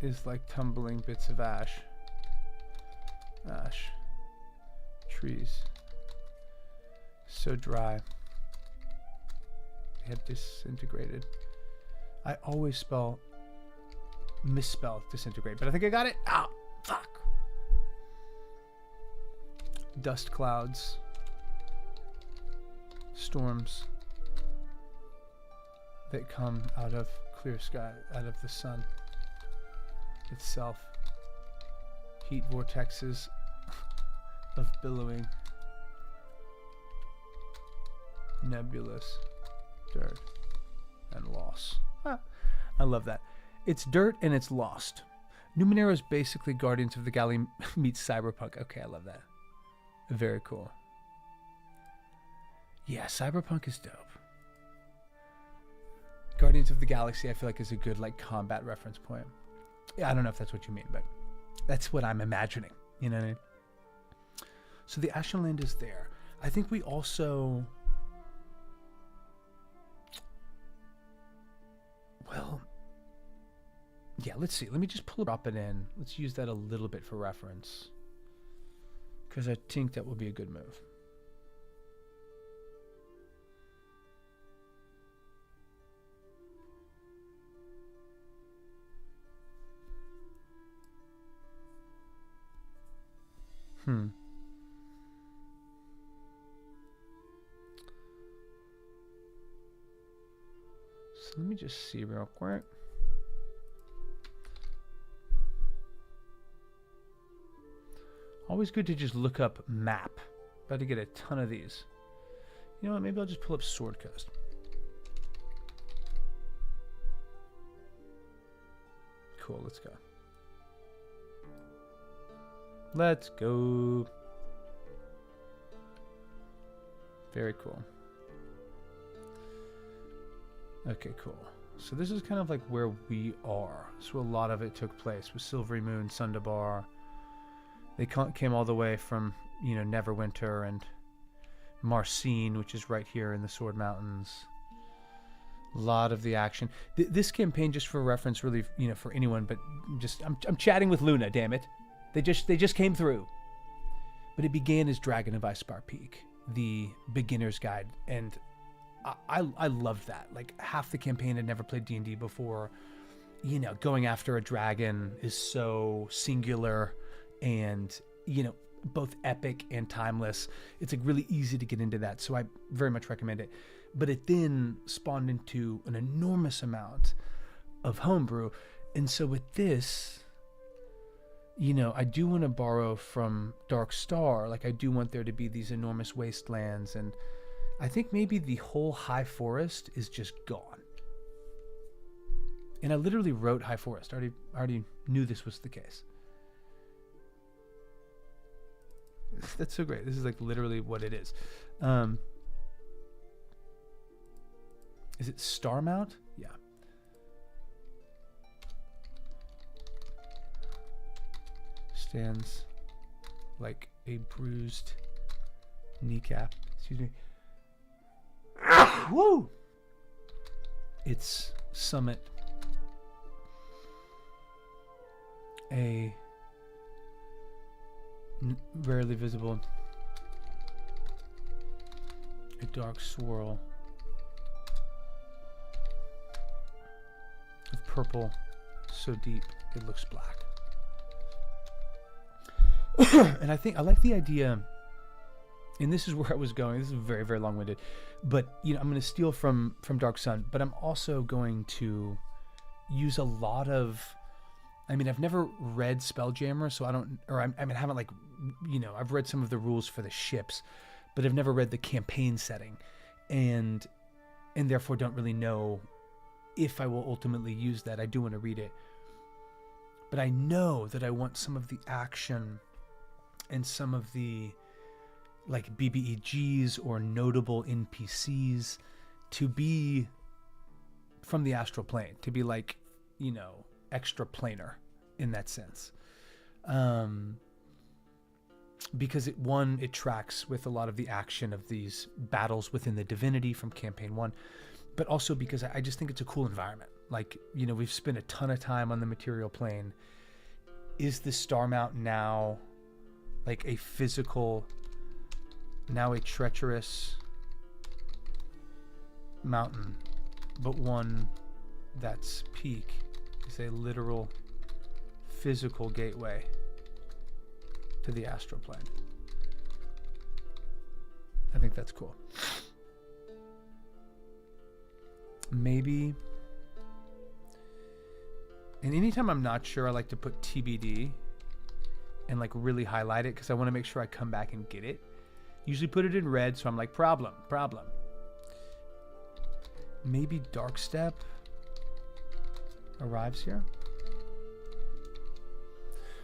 is like tumbling bits of ash. Trees. So dry. They have disintegrated. I always misspell disintegrate, but I think I got it. Ah, fuck. Dust clouds. Storms that come out of clear sky, out of the sun itself. Heat vortexes of billowing, nebulous dirt and loss. I love that. It's dirt and it's lost. Numenera is basically Guardians of the Galaxy meets Cyberpunk. Okay, I love that. Very cool. Yeah, Cyberpunk is dope. Guardians of the Galaxy, I feel like, is a good like combat reference point. Yeah, I don't know if that's what you mean, but that's what I'm imagining. You know what I mean? So the Ashen Land is there. I think we also, well, yeah, let's see. Let me just drop it in. Let's use that a little bit for reference, because I think that will be a good move. So let me just see real quick. Always good to just look up map. About to get a ton of these. You know what? Maybe I'll just pull up Sword Coast. Cool, let's go. Let's go. Very cool. Okay, cool. So this is kind of like where we are. So a lot of it took place with Silvery Moon, Sundabar. They came all the way from, you know, Neverwinter and Marcine, which is right here in the Sword Mountains. A lot of the action. This campaign, just for reference, really, you know, for anyone, but just I'm chatting with Luna. Damn it, they just came through. But it began as Dragon of Icespire Peak, the beginner's guide, and I loved that. Like, half the campaign had never played D&D before. You know, going after a dragon is so singular and, you know, both epic and timeless. It's like really easy to get into that, so I very much recommend it. But it then spawned into an enormous amount of homebrew, and so with this, you know, I do want to borrow from Dark Star. Like, I do want there to be these enormous wastelands, and I think maybe the whole High Forest is just gone. And I literally wrote High Forest. I already knew this was the case. That's so great. This is like literally what it is. Is it Starmount? Yeah. Stands like a bruised kneecap. Excuse me. Woo! Its summit. A rarely visible, a dark swirl of purple so deep it looks black. And I think I like the idea, and this is where I was going. This is very, very long-winded, but you know, I'm going to steal from Dark Sun, but I'm also going to use a lot of, I mean, I've never read Spelljammer, so I don't, or I mean, I haven't, like, you know, I've read some of the rules for the ships, but I've never read the campaign setting, and therefore don't really know if I will ultimately use that. I do want to read it, but I know that I want some of the action and some of the, like, BBEGs or notable NPCs to be from the astral plane, to be like, you know, extra planar in that sense, because it tracks with a lot of the action of these battles within the divinity from campaign 1, but also because I just think it's a cool environment. Like, you know, we've spent a ton of time on the material plane. Is the Starmount now like a physical, now a treacherous mountain, but one that's peak is a literal physical gateway to the astral plane? I think that's cool. Maybe, and anytime I'm not sure, I like to put TBD and like really highlight it, because I want to make sure I come back and get it. Usually put it in red, so I'm like, problem. Maybe Darkstep arrives here.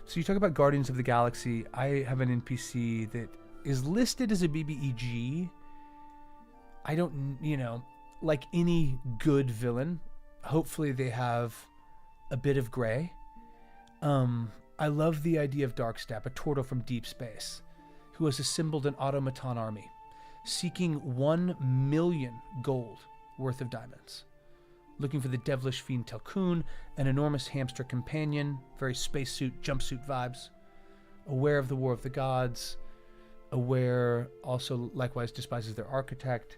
So you talk about Guardians of the Galaxy. I have an NPC that is listed as a BBEG. I don't, you know, like any good villain, hopefully they have a bit of gray. I love the idea of Darkstep, a turtle from deep space, who has assembled an automaton army, seeking 1 million gold worth of diamonds, looking for the devilish fiend Telkun, an enormous hamster companion, very spacesuit, jumpsuit vibes, aware of the War of the Gods, aware also likewise despises their architect.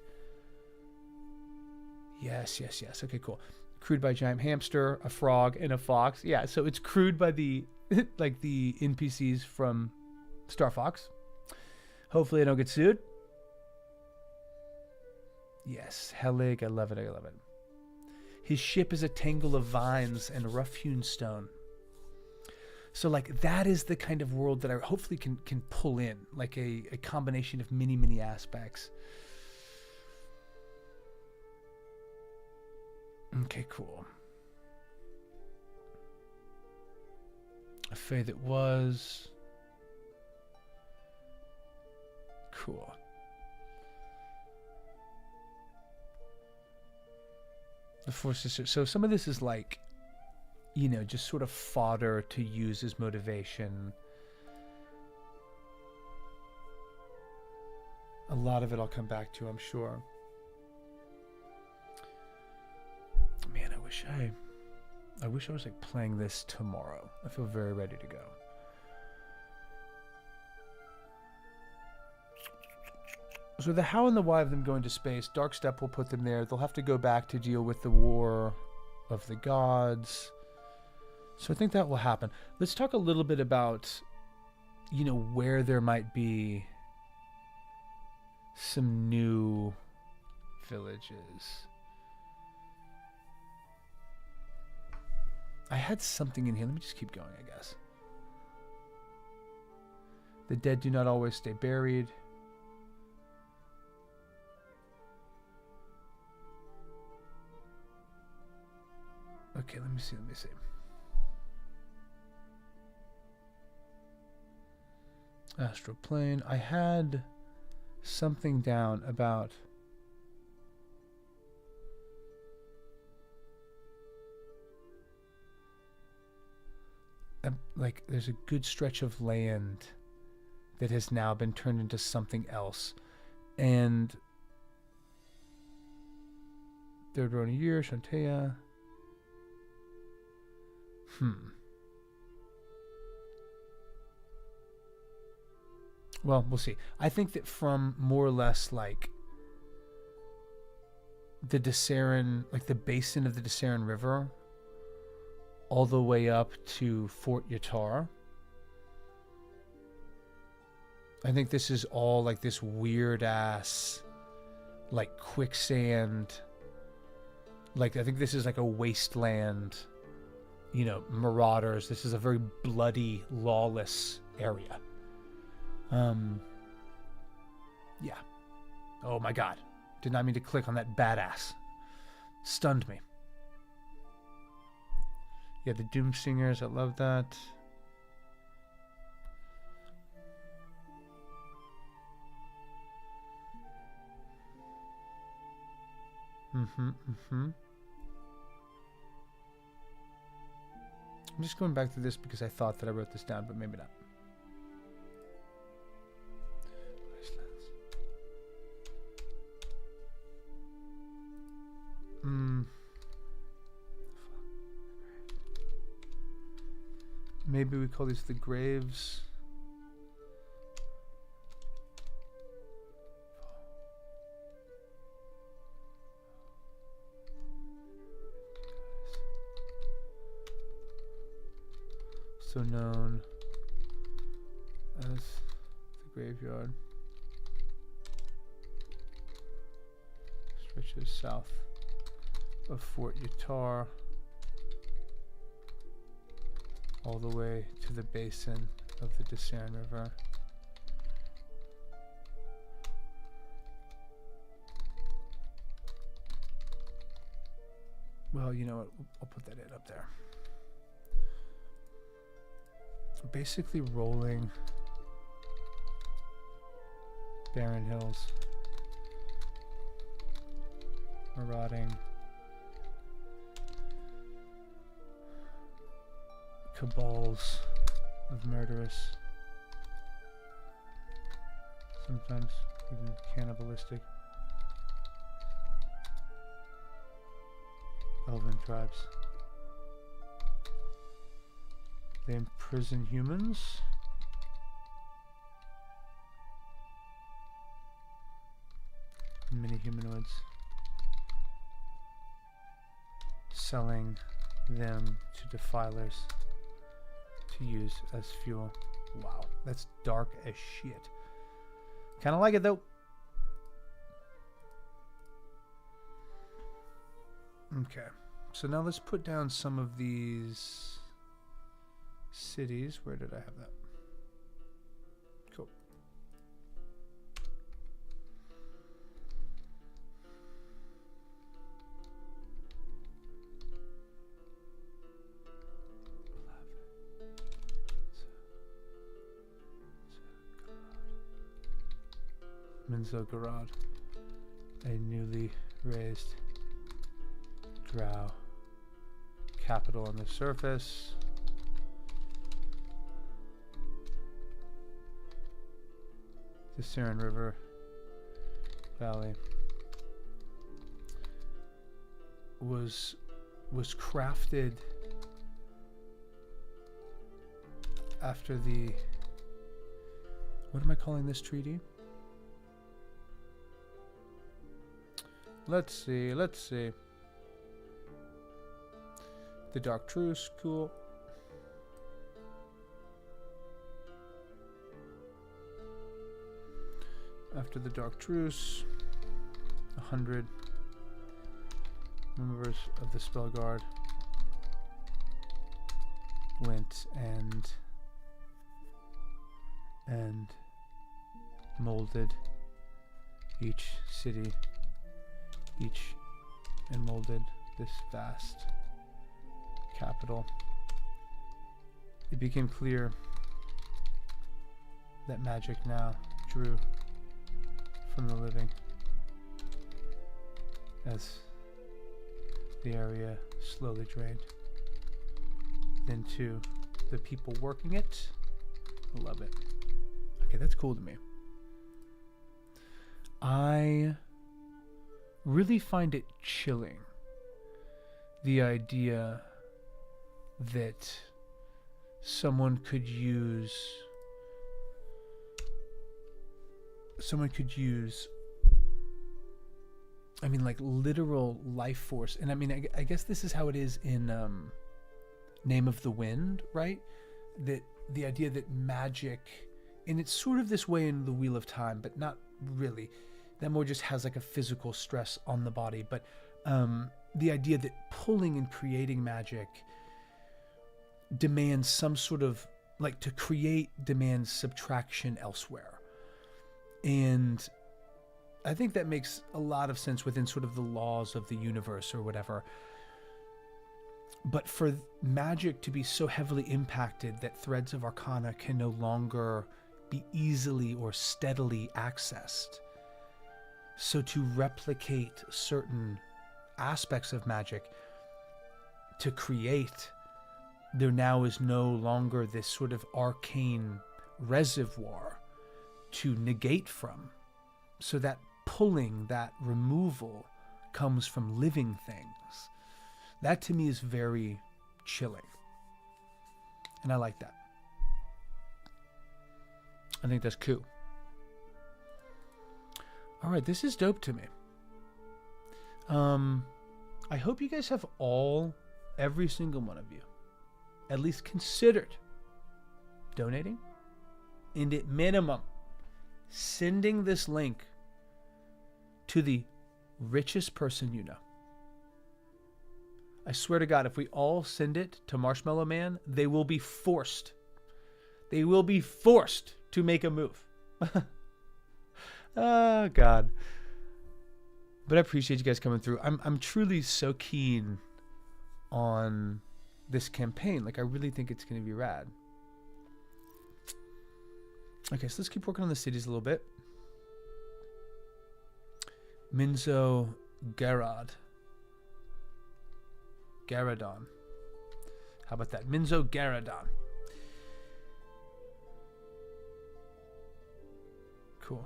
Yes. Okay, cool. Crewed by a giant hamster, a frog, and a fox. Yeah, so it's crewed by the like the NPCs from Star Fox. Hopefully I don't get sued. Yes, Helig, I love it. His ship is a tangle of vines and rough-hewn stone. So like that is the kind of world that I hopefully can pull in, like a combination of many aspects. Okay, cool. A Fae that was cool. The Four Sisters. So some of this is like, you know, just sort of fodder to use as motivation. A lot of it I'll come back to, I'm sure. Man, I wish I was like playing this tomorrow. I feel very ready to go. So the how and the why of them going to space, Darkstep will put them there. They'll have to go back to deal with the War of the Gods. So I think that will happen. Let's talk a little bit about, you know, where there might be some new villages. I had something in here. Let me just keep going, I guess. The dead do not always stay buried. Okay, let me see. Astral plane. I had something down about like there's a good stretch of land that has now been turned into something else. And third row in a year, Shantea. Well, we'll see. I think that from more or less like the Dissaran, like the basin of the Dissaran River, all the way up to Fort Yatar, I think this is all like this weird ass, like quicksand. Like I think this is like a wasteland, you know, marauders. This is a very bloody, lawless area. Yeah. Oh my god. Did not mean to click on that badass. Stunned me. Yeah, the Doom Singers, I love that. I'm just going back to this because I thought that I wrote this down, but maybe not. Maybe we call these the graves. So known as the graveyard. Stretches south of Fort Yatar all the way to the basin of the Dissaran River. Well, you know what? I'll put that in up there. Basically rolling barren hills, marauding cabals of murderous, sometimes even cannibalistic elven tribes. They imprison humans. Many humanoids. Selling them to defilers to use as fuel. Wow, that's dark as shit. Kinda like it though. Okay, so now let's put down some of these cities. Where did I have that? Cool. Minzogorod, a newly raised drow capital on the surface. The Dissaran River Valley was crafted after the, what am I calling this treaty? Let's see. The Dark Truce, cool. After the Dark Truce, 100 members of the Spell Guard went and and molded each city, and molded this vast capital. It became clear that magic now drew from the living as the area slowly drained. Then to the people working it, I love it. Okay, that's cool to me. I really find it chilling, the idea that someone could use like literal life force. And I mean, I guess this is how it is in Name of the Wind, right? That the idea that magic, and it's sort of this way in the Wheel of Time, but not really. That more just has like a physical stress on the body. But the idea that pulling and creating magic demands some sort of, like, to create demands subtraction elsewhere. And I think that makes a lot of sense within sort of the laws of the universe or whatever. But for magic to be so heavily impacted that threads of arcana can no longer be easily or steadily accessed. So to replicate certain aspects of magic, to create, there now is no longer this sort of arcane reservoir to negate from. So that pulling, that removal comes from living things. That to me is very chilling. And I like that. I think that's cool. All right, this is dope to me. I hope you guys have every single one of you, at least considered donating, and at minimum, sending this link to the richest person you know. I swear to God, if we all send it to Marshmallow Man, they will be forced. They will be forced to make a move. Oh, God. But I appreciate you guys coming through. I'm truly so keen on this campaign. Like, I really think it's going to be rad. Okay, so let's keep working on the cities a little bit. Minzo Garadon. How about that? Minzo Garadon. Cool.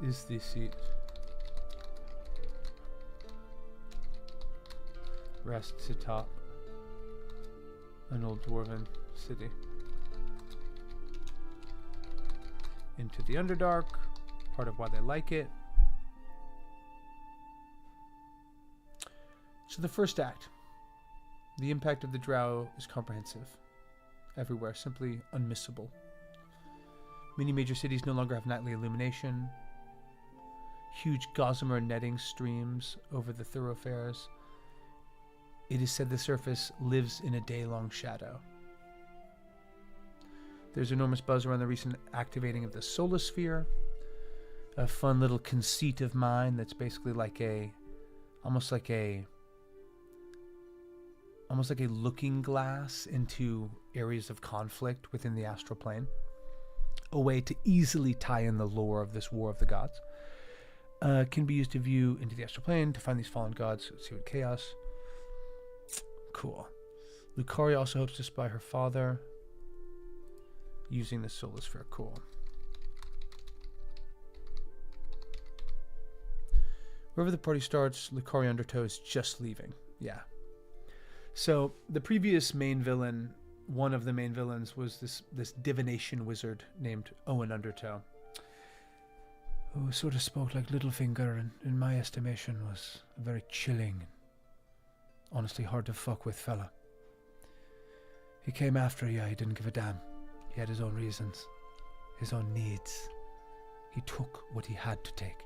Is the seat. Rests atop an old dwarven city. Into the Underdark, part of why they like it. So the first act. The impact of the drow is comprehensive. Everywhere, simply unmissable. Many major cities no longer have nightly illumination. Huge gossamer netting streams over the thoroughfares. It is said the surface lives in a day-long shadow. There's enormous buzz around the recent activating of the solar sphere. A fun little conceit of mine that's basically like almost like a looking glass into areas of conflict within the astral plane. A way to easily tie in the lore of this War of the Gods. Can be used to view into the astral plane to find these fallen gods. See what chaos. Cool. Lucaria also hopes to spy her father using the solar sphere. Cool. Wherever the party starts, Lucaria Undertow is just leaving. Yeah. So the previous main villain, one of the main villains, was this divination wizard named Owen Undertow, who sort of spoke like Littlefinger, and in my estimation was a very chilling, honestly hard to fuck with fella. He came after you, he didn't give a damn. He had his own reasons, his own needs. He took what he had to take.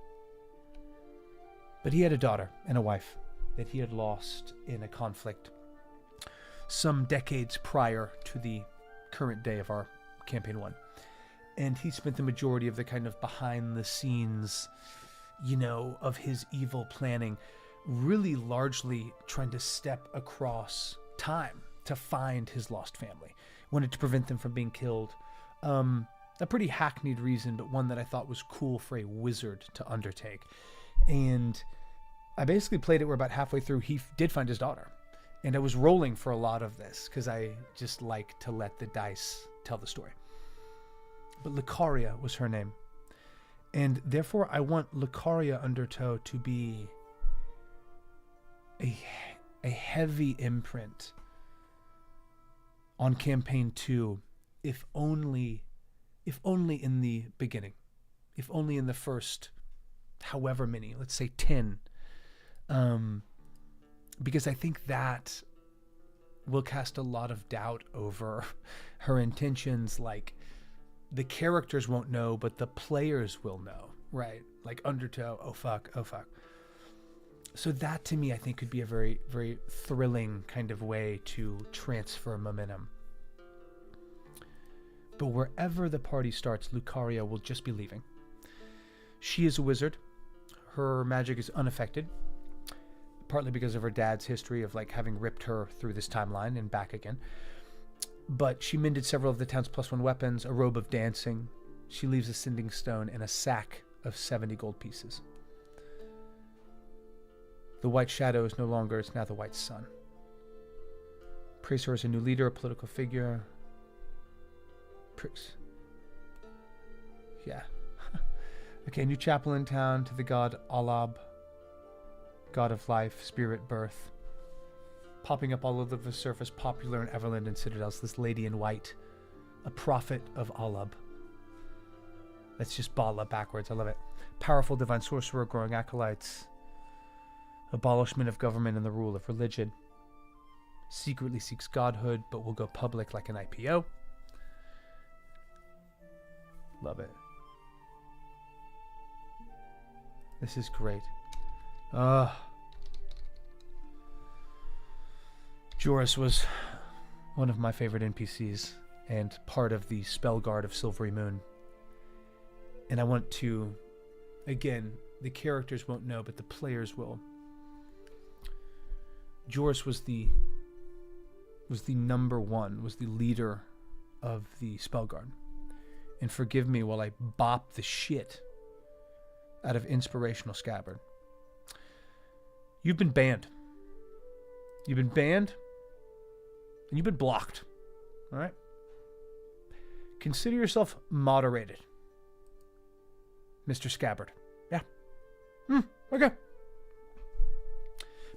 But he had a daughter and a wife that he had lost in a conflict some decades prior to the current day of our campaign 1. And he spent the majority of the kind of behind the scenes, of his evil planning, really largely trying to step across time to find his lost family. Wanted to prevent them from being killed. A pretty hackneyed reason, but one that I thought was cool for a wizard to undertake. And I basically played it where about halfway through he did find his daughter. And I was rolling for a lot of this because I just like to let the dice tell the story. But Lucaria was her name. And therefore I want Lucaria Undertow to be a heavy imprint on campaign 2, if only in the beginning, if only in the first however many, let's say 10, because I think that will cast a lot of doubt over her intentions. Like, the characters won't know, but the players will know, right? Like Undertow, oh fuck. So that to me, I think, could be a very, very thrilling kind of way to transfer momentum. But wherever the party starts, Lucaria will just be leaving. She is a wizard. Her magic is unaffected, partly because of her dad's history of like having ripped her through this timeline and back again. But she mended several of the town's +1 weapons, a robe of dancing. She leaves a sending stone and a sack of 70 gold pieces. The white shadow is no longer, it's now the white sun. Praise her as a new leader, a political figure. Pricks. Yeah. Okay, new chapel in town to the god Alab, god of life, spirit, birth. Popping up all over the surface, popular in Everland and Citadels, this lady in white, a prophet of Alab. That's just Bala backwards, I love it. Powerful divine sorcerer, growing acolytes. Abolishment of government and the rule of religion. Secretly seeks godhood, but will go public like an IPO. Love it. This is great. Joris was one of my favorite NPCs and part of the spell guard of Silvery Moon. And I want to, again, the characters won't know, but the players will. Joris was the number one, was the leader of the spell guard. And forgive me while I bop the shit out of Inspirational Scabbard. You've been banned. You've been banned, and you've been blocked. All right? Consider yourself moderated, Mr. Scabbard. Yeah. Okay.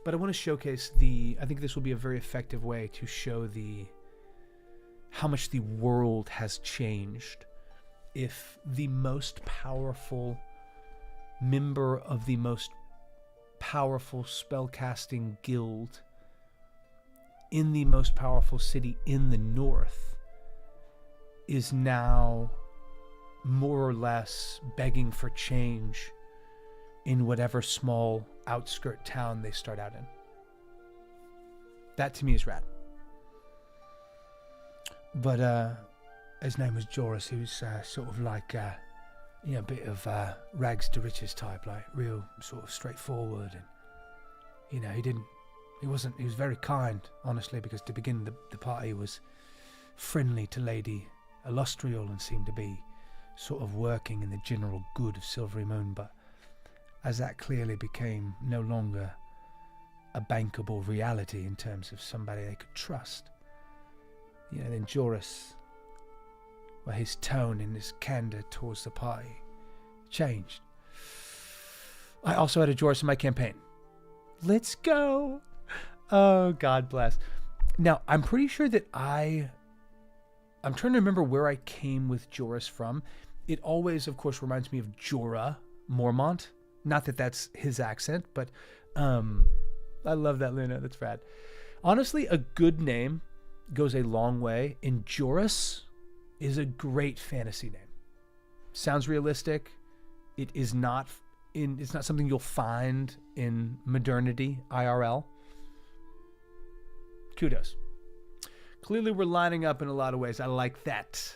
But I want to showcase I think this will be a very effective way to show how much the world has changed if the most powerful member of the most powerful spellcasting guild in the most powerful city in the north is now more or less begging for change in whatever small outskirt town they start out in. That to me is rad. But his name was Joris. He was sort of like a bit of rags to riches type, like real sort of straightforward, and he was very kind, honestly, because to begin the party was friendly to Lady Illustrial and seemed to be sort of working in the general good of Silvery Moon. But as that clearly became no longer a bankable reality in terms of somebody they could trust, then Joris, well, his tone and his candor towards the party changed. I also had a Joris in my campaign. Let's go. Oh, God bless. Now, I'm pretty sure that I'm trying to remember where I came with Joris from. It always, of course, reminds me of Jorah Mormont. Not that that's his accent, but I love that, Luna. That's rad. Honestly, a good name goes a long way, and Joris is a great fantasy name. Sounds realistic. It is not it's not something you'll find in modernity, IRL. Kudos. Clearly we're lining up in a lot of ways. I like that.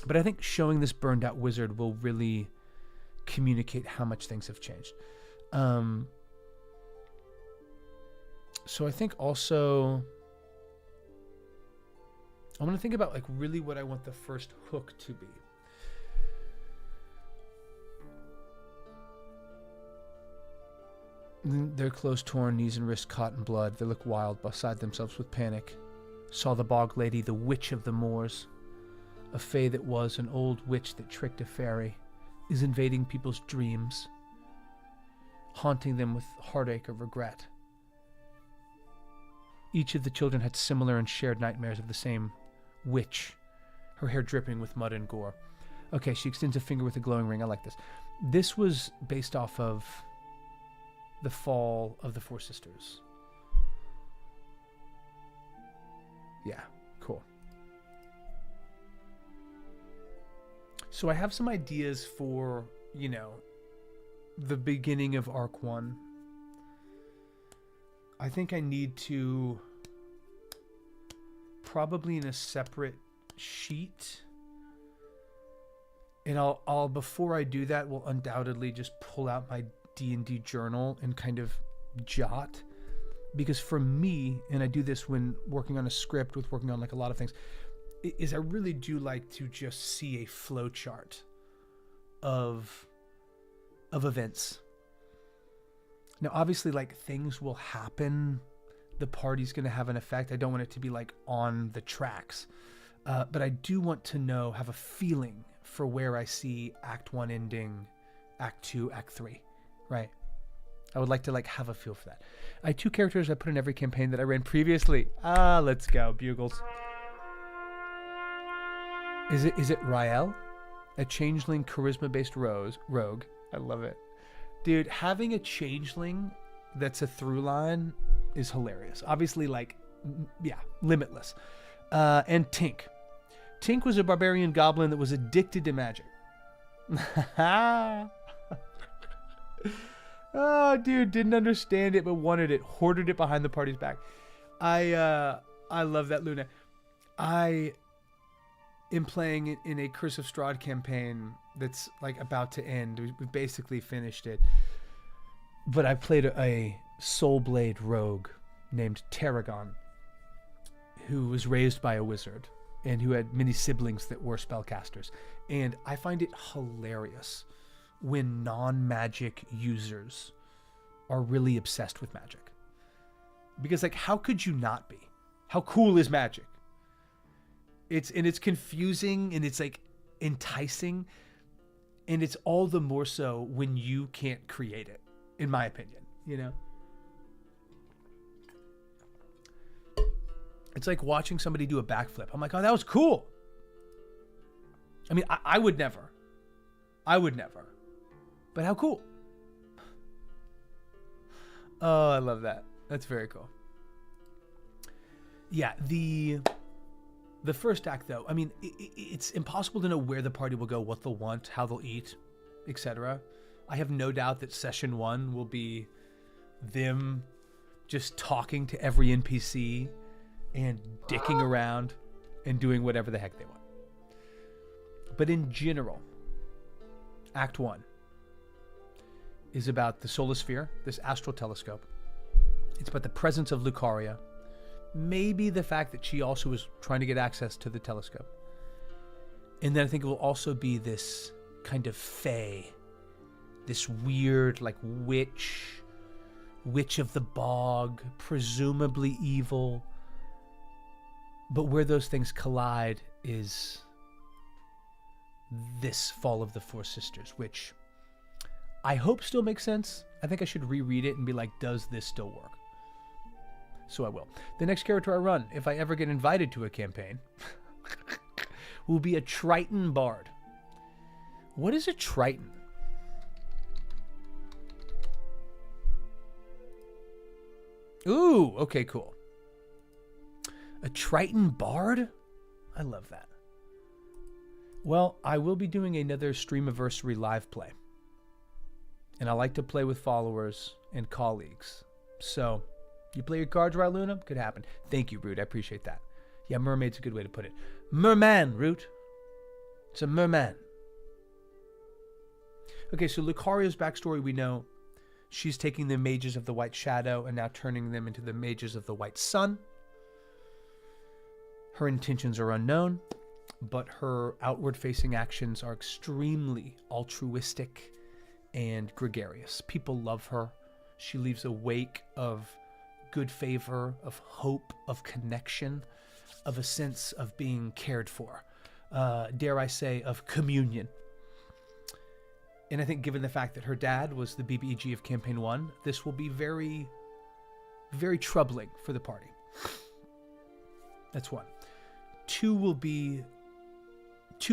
But I think showing this burned out wizard will really communicate how much things have changed. So I think also I'm going to think about like really what I want the first hook to be. Their clothes torn, knees and wrists caught in blood. They look wild, beside themselves with panic. Saw the bog lady, the witch of the moors. A fae that was, an old witch that tricked a fairy, is invading people's dreams, haunting them with heartache or regret. Each of the children had similar and shared nightmares of the same witch, her hair dripping with mud and gore. Okay, she extends a finger with a glowing ring. I like this. This was based off of the fall of the Four Sisters. Yeah, cool. So I have some ideas for, you know, the beginning of Arc 1. I think I need to, probably in a separate sheet, and I'll before I do that, will undoubtedly just pull out my D&D journal and kind of jot, because for me, and I do this when working on a script, with working on like a lot of things, is I really do like to just see a flow chart of events. Now, obviously, like, things will happen. The party's going to have an effect. I don't want it to be like on the tracks, but I do want to know, have a feeling for where I see Act 1 ending, Act 2, Act 3. Right. I would like to like have a feel for that. I had 2 characters I put in every campaign that I ran previously. Let's go, bugles. Is it Rael? A changeling charisma-based rogue. I love it. Dude, having a changeling that's a through line is hilarious. Obviously, like, yeah, limitless. And Tink. Tink was a barbarian goblin that was addicted to magic. Oh, dude, didn't understand it, but wanted it. Hoarded it behind the party's back. I love that, Luna. I am playing in a Curse of Strahd campaign that's like about to end. We basically finished it. But I played a Soul Blade rogue named Tarragon, who was raised by a wizard and who had many siblings that were spellcasters. And I find it hilarious when non-magic users are really obsessed with magic. Because, like, how could you not be? How cool is magic? It's confusing, and it's like enticing, and it's all the more so when you can't create it, in my opinion, you know? It's like watching somebody do a backflip. I'm like, oh, that was cool. I mean, I would never. But how cool. Oh, I love that. That's very cool. Yeah, the first act, though, I mean, it's impossible to know where the party will go, what they'll want, how they'll eat, etc. I have no doubt that session 1 will be them just talking to every NPC and dicking around and doing whatever the heck they want. But in general, Act 1 is about the solar sphere, this astral telescope. It's about the presence of Lucaria. Maybe the fact that she also was trying to get access to the telescope. And then I think it will also be this kind of fae, this weird, like, witch of the bog, presumably evil. But where those things collide is this Fall of the Four Sisters, which I hope still makes sense. I think I should reread it and be like, does this still work? So I will. The next character I run, if I ever get invited to a campaign, will be a Triton Bard. What is a Triton? Ooh, okay, cool. A Triton Bard? I love that. Well, I will be doing another Streamiversary live play. And I like to play with followers and colleagues. So, you play your cards right, Luna? Could happen. Thank you, Rude. I appreciate that. Yeah, mermaid's a good way to put it. Merman, Root. It's a merman. Okay, so Lucario's backstory, we know she's taking the mages of the White Shadow and now turning them into the mages of the White Sun. Her intentions are unknown, but her outward-facing actions are extremely altruistic and gregarious. People love her. She leaves a wake of good favor, of hope, of connection, of a sense of being cared for. Dare I say, of communion. And I think given the fact that her dad was the BBEG of Campaign 1, this will be very, very troubling for the party. That's 1. 2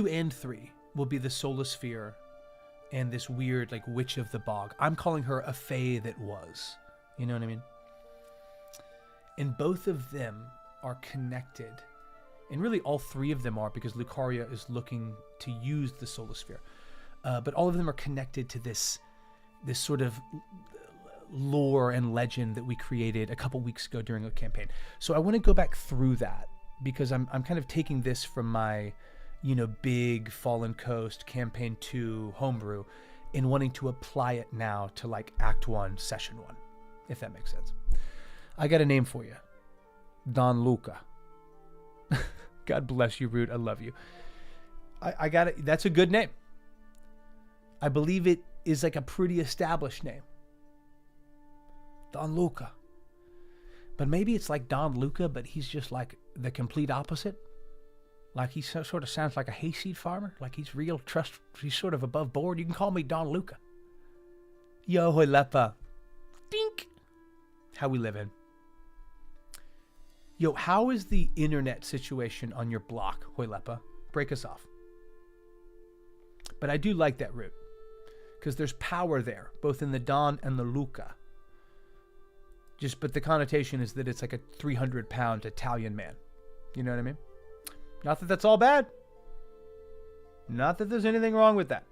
and 3 will be the Solosphere and this weird, like, Witch of the Bog. I'm calling her a fae that was. You know what I mean? And both of them are connected. And really all 3 of them are, because Lucaria is looking to use the Solosphere. But all of them are connected to this sort of lore and legend that we created a couple weeks ago during a campaign. So I want to go back through that, because I'm kind of taking this from my, big Fallen Coast Campaign 2 homebrew and wanting to apply it now to like Act 1, Session 1, if that makes sense. I got a name for you. Don Luca. God bless you, Root. I love you. I got it. That's a good name. I believe it is like a pretty established name. Don Luca. But maybe it's like Don Luca, but he's just like the complete opposite. Like he sort of sounds like a hayseed farmer. Like he's real he's sort of above board. You can call me Don Luca. Yo, hoi lepa. Dink. How we living? Yo, how is the internet situation on your block, hoi lepa? Break us off. But I do like that root, because there's power there, both in the Don and the Luca. But the connotation is that it's like a 300-pound Italian man. You know what I mean? Not that that's all bad. Not that there's anything wrong with that.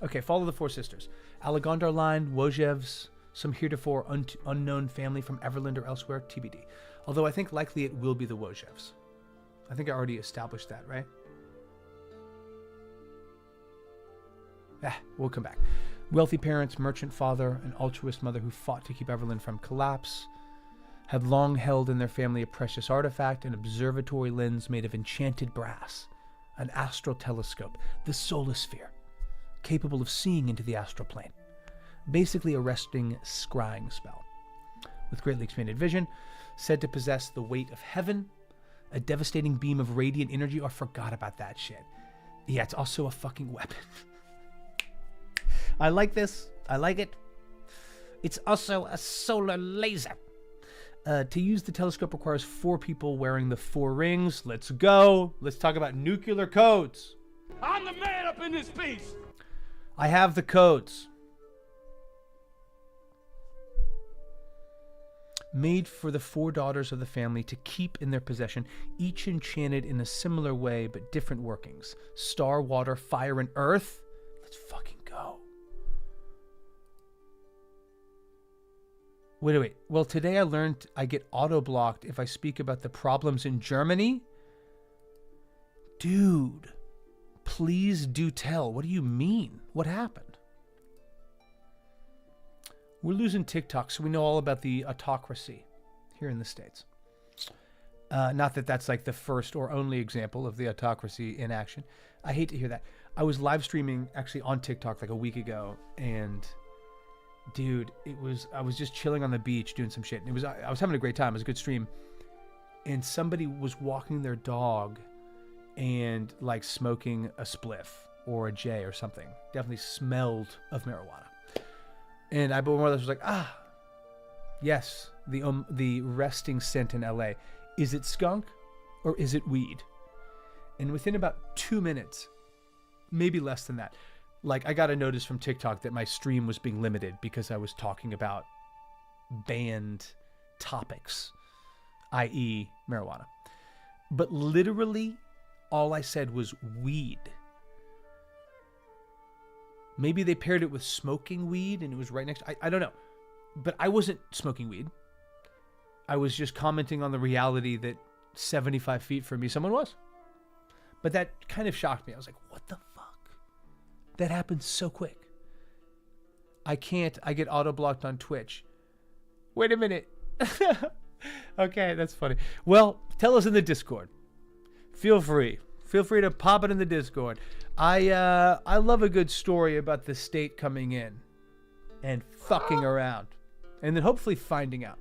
Okay, follow the 4 sisters. Allegandar line, Wojevs, some heretofore unknown family from Everland or elsewhere, TBD. Although I think likely it will be the Wojevs. I think I already established that, right? We'll come back. Wealthy parents, merchant father, an altruist mother who fought to keep Everland from collapse, had long held in their family a precious artifact, an observatory lens made of enchanted brass, an astral telescope, the Solosphere, capable of seeing into the astral plane. Basically a resting scrying spell. With greatly expanded vision, said to possess the weight of heaven, a devastating beam of radiant energy. I forgot about that shit. Yeah, it's also a fucking weapon. I like this. I like it. It's also a solar laser. To use the telescope requires 4 people wearing the 4 rings. Let's go. Let's talk about nuclear codes. I'm the man up in this piece. I have the codes. Made for the 4 daughters of the family to keep in their possession, each enchanted in a similar way but different workings. Star, water, fire, and earth. Let's fucking go. Wait. Well, today I learned I get auto-blocked if I speak about the problems in Germany. Dude, please do tell. What do you mean? What happened? We're losing TikTok, so we know all about the autocracy here in the States. Not that that's like the first or only example of the autocracy in action. I hate to hear that. I was live streaming actually on TikTok like a week ago, and dude, I was just chilling on the beach doing some shit. And I was having a great time. It was a good stream. And somebody was walking their dog and like smoking a spliff or a J or something. Definitely smelled of marijuana. And I more or less was like, yes, the resting scent in LA. Is it skunk or is it weed? And within about 2 minutes, maybe less than that, like I got a notice from TikTok that my stream was being limited because I was talking about banned topics, i.e. marijuana. But literally all I said was weed. Maybe they paired it with smoking weed and it was right next to, I don't know. But I wasn't smoking weed. I was just commenting on the reality that 75 feet from me, someone was. But that kind of shocked me. I was like, what the fuck? That happened so quick. I get auto-blocked on Twitch. Wait a minute. Okay, that's funny. Well, tell us in the Discord. Feel free to pop it in the Discord. I love a good story about the state coming in and fucking around, and then hopefully finding out.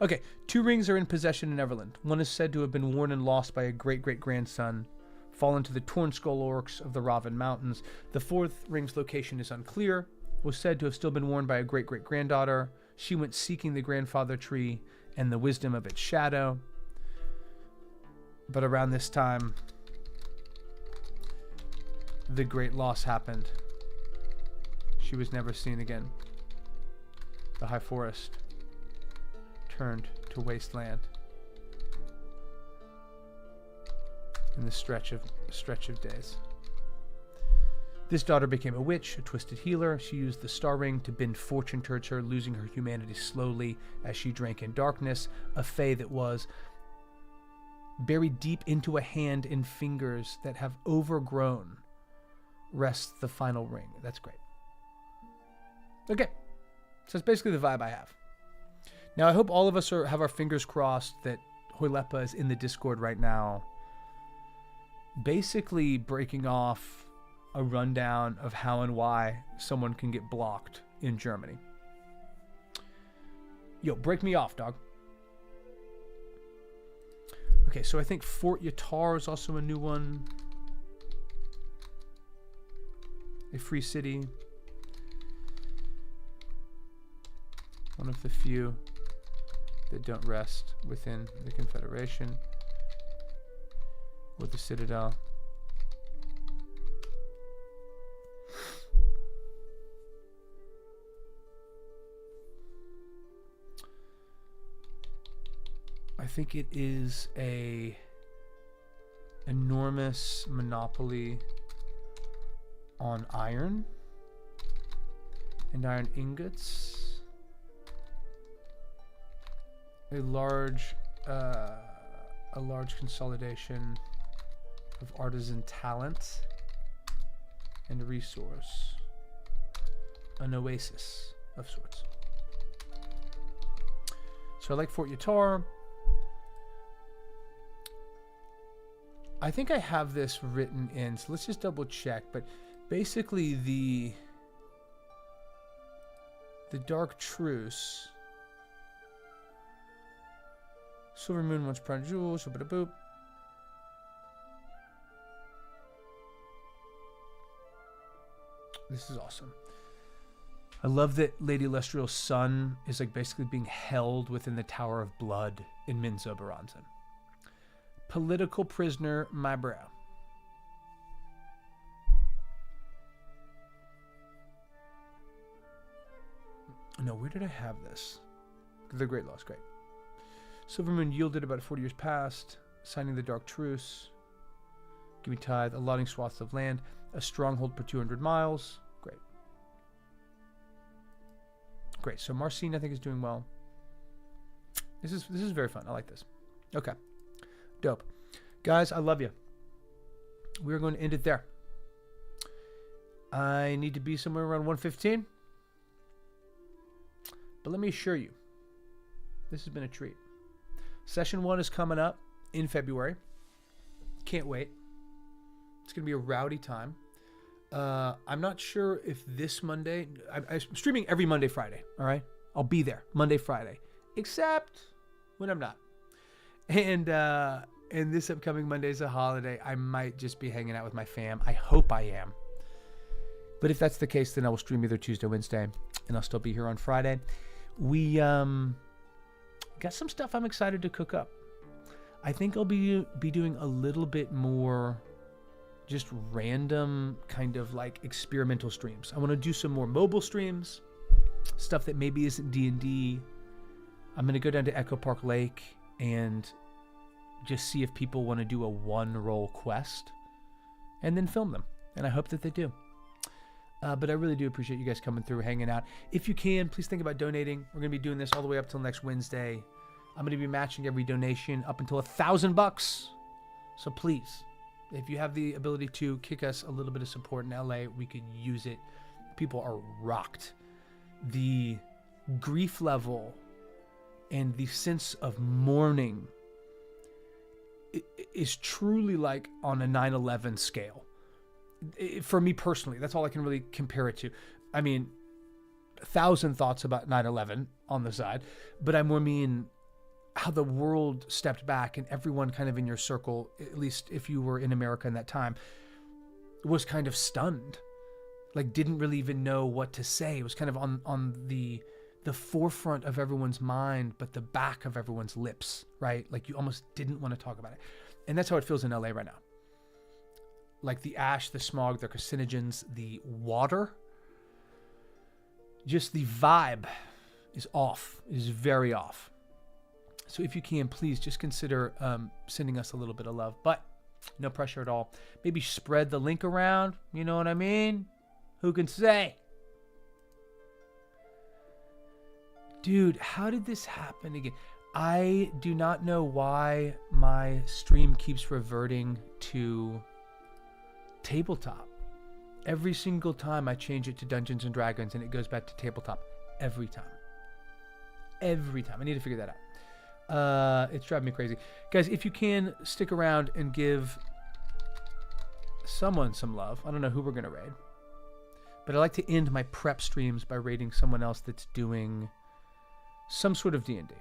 Okay, 2 rings are in possession in Everland. One is said to have been worn and lost by a great-great-grandson, fallen to the torn skull orcs of the Raven Mountains. The 4th ring's location is unclear. Was said to have still been worn by a great-great-granddaughter. She went seeking the grandfather tree and the wisdom of its shadow. But around this time, the great loss happened. She was never seen again. The high forest turned to wasteland in the stretch of days. This daughter became a witch, a twisted healer. She used the star ring to bend fortune towards her, losing her humanity slowly as she drank in darkness. A fae that was buried deep into a hand and fingers that have overgrown rests the final ring. That's great. Okay, so it's basically the vibe I have. Now, I hope all of us have our fingers crossed that Hoilepa is in the Discord right now, basically breaking off a rundown of how and why someone can get blocked in Germany. Yo, break me off, dog. Okay, so I think Fort Yatar is also a new one. A free city. One of the few that don't rest within the Confederation or the Citadel. I think it is a enormous monopoly on iron and iron ingots. A large consolidation of artisan talent and resource. An oasis of sorts. So I like Fort Yatar. I think I have this written in, so let's just double check. But basically the Dark Truce. Silver Moon wants Prime Jewels. Boop. This is awesome. I love that Lady Lestriel's son is like basically being held within the Tower of Blood in Minzoberanzen. Political prisoner, my brow. No, where did I have this? The Great Loss, great. Silvermoon yielded about 40 years past, signing the Dark Truce. Give me tithe, allotting swaths of land, a stronghold per 200 miles. Great. Great, so Marcine, I think, is doing well. This is very fun. I like this. Okay. Dope. Guys, I love you. We're going to end it there. I need to be somewhere around 1:15. But let me assure you, this has been a treat. Session 1 is coming up in February. Can't wait. It's going to be a rowdy time. I'm not sure if this Monday... I'm streaming every Monday, Friday. All right? I'll be there Monday, Friday. Except when I'm not. And this upcoming Monday is a holiday. I might just be hanging out with my fam. I hope I am. But if that's the case, then I will stream either Tuesday, Wednesday, and I'll still be here on Friday. We got some stuff I'm excited to cook up. I think I'll be doing a little bit more just random kind of like experimental streams. I want to do some more mobile streams, stuff that maybe isn't D&D. I'm going to go down to Echo Park Lake and just see if people want to do a one-roll quest and then film them. And I hope that they do. But I really do appreciate you guys coming through, hanging out. If you can, please think about donating. We're going to be doing this all the way up till next Wednesday. I'm going to be matching every donation up until $1,000. So please, if you have the ability to kick us a little bit of support in LA, we could use it. People are rocked. The grief level and the sense of mourning is truly like on a 9/11 scale. For me personally, that's all I can really compare it to. I mean, 1,000 thoughts about 9/11 on the side, but I more mean how the world stepped back and everyone kind of in your circle, at least if you were in America in that time, was kind of stunned. Like didn't really even know what to say. It was kind of on the forefront of everyone's mind, but the back of everyone's lips, right? Like you almost didn't want to talk about it. And that's how it feels in LA right now. Like the ash, the smog, the carcinogens, the water, just the vibe is off, is very off. So if you can, please just consider sending us a little bit of love, but no pressure at all. Maybe spread the link around. You know what I mean? Who can say? Dude, how did this happen again? I do not know why my stream keeps reverting to tabletop. Every single time I change it to Dungeons and Dragons and it goes back to tabletop. Every time. Every time. I need to figure that out. It's driving me crazy. Guys, if you can, stick around and give someone some love. I don't know who we're going to raid. But I like to end my prep streams by raiding someone else that's doing some sort of D&D.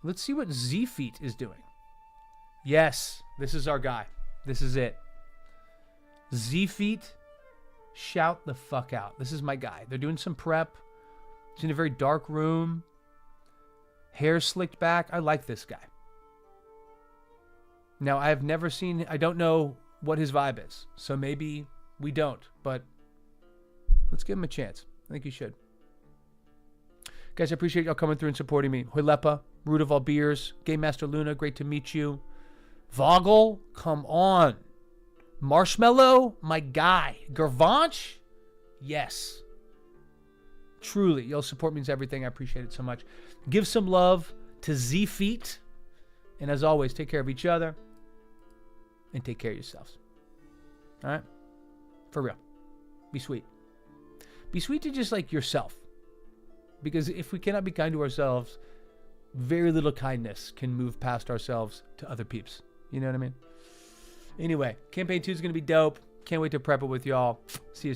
Let's see what Z-Feet is doing. Yes, this is our guy. This is it. Z-Feet, shout the fuck out. This is my guy. They're doing some prep. He's in a very dark room. Hair slicked back. I like this guy. Now, I have never seen... I don't know what his vibe is. So maybe we don't. But let's give him a chance. I think you should. Guys, I appreciate y'all coming through and supporting me. Hoylepa, Root of All Beers, Game Master Luna, great to meet you. Vogel, come on. Marshmallow, my guy. Gervanch, yes. Truly, your support means everything. I appreciate it so much. Give some love to Z-Feet. And as always, take care of each other. And take care of yourselves. All right? For real. Be sweet. Be sweet to just like yourself. Because if we cannot be kind to ourselves, very little kindness can move past ourselves to other peeps. You know what I mean? Anyway, campaign 2 is going to be dope. Can't wait to prep it with y'all. See you soon.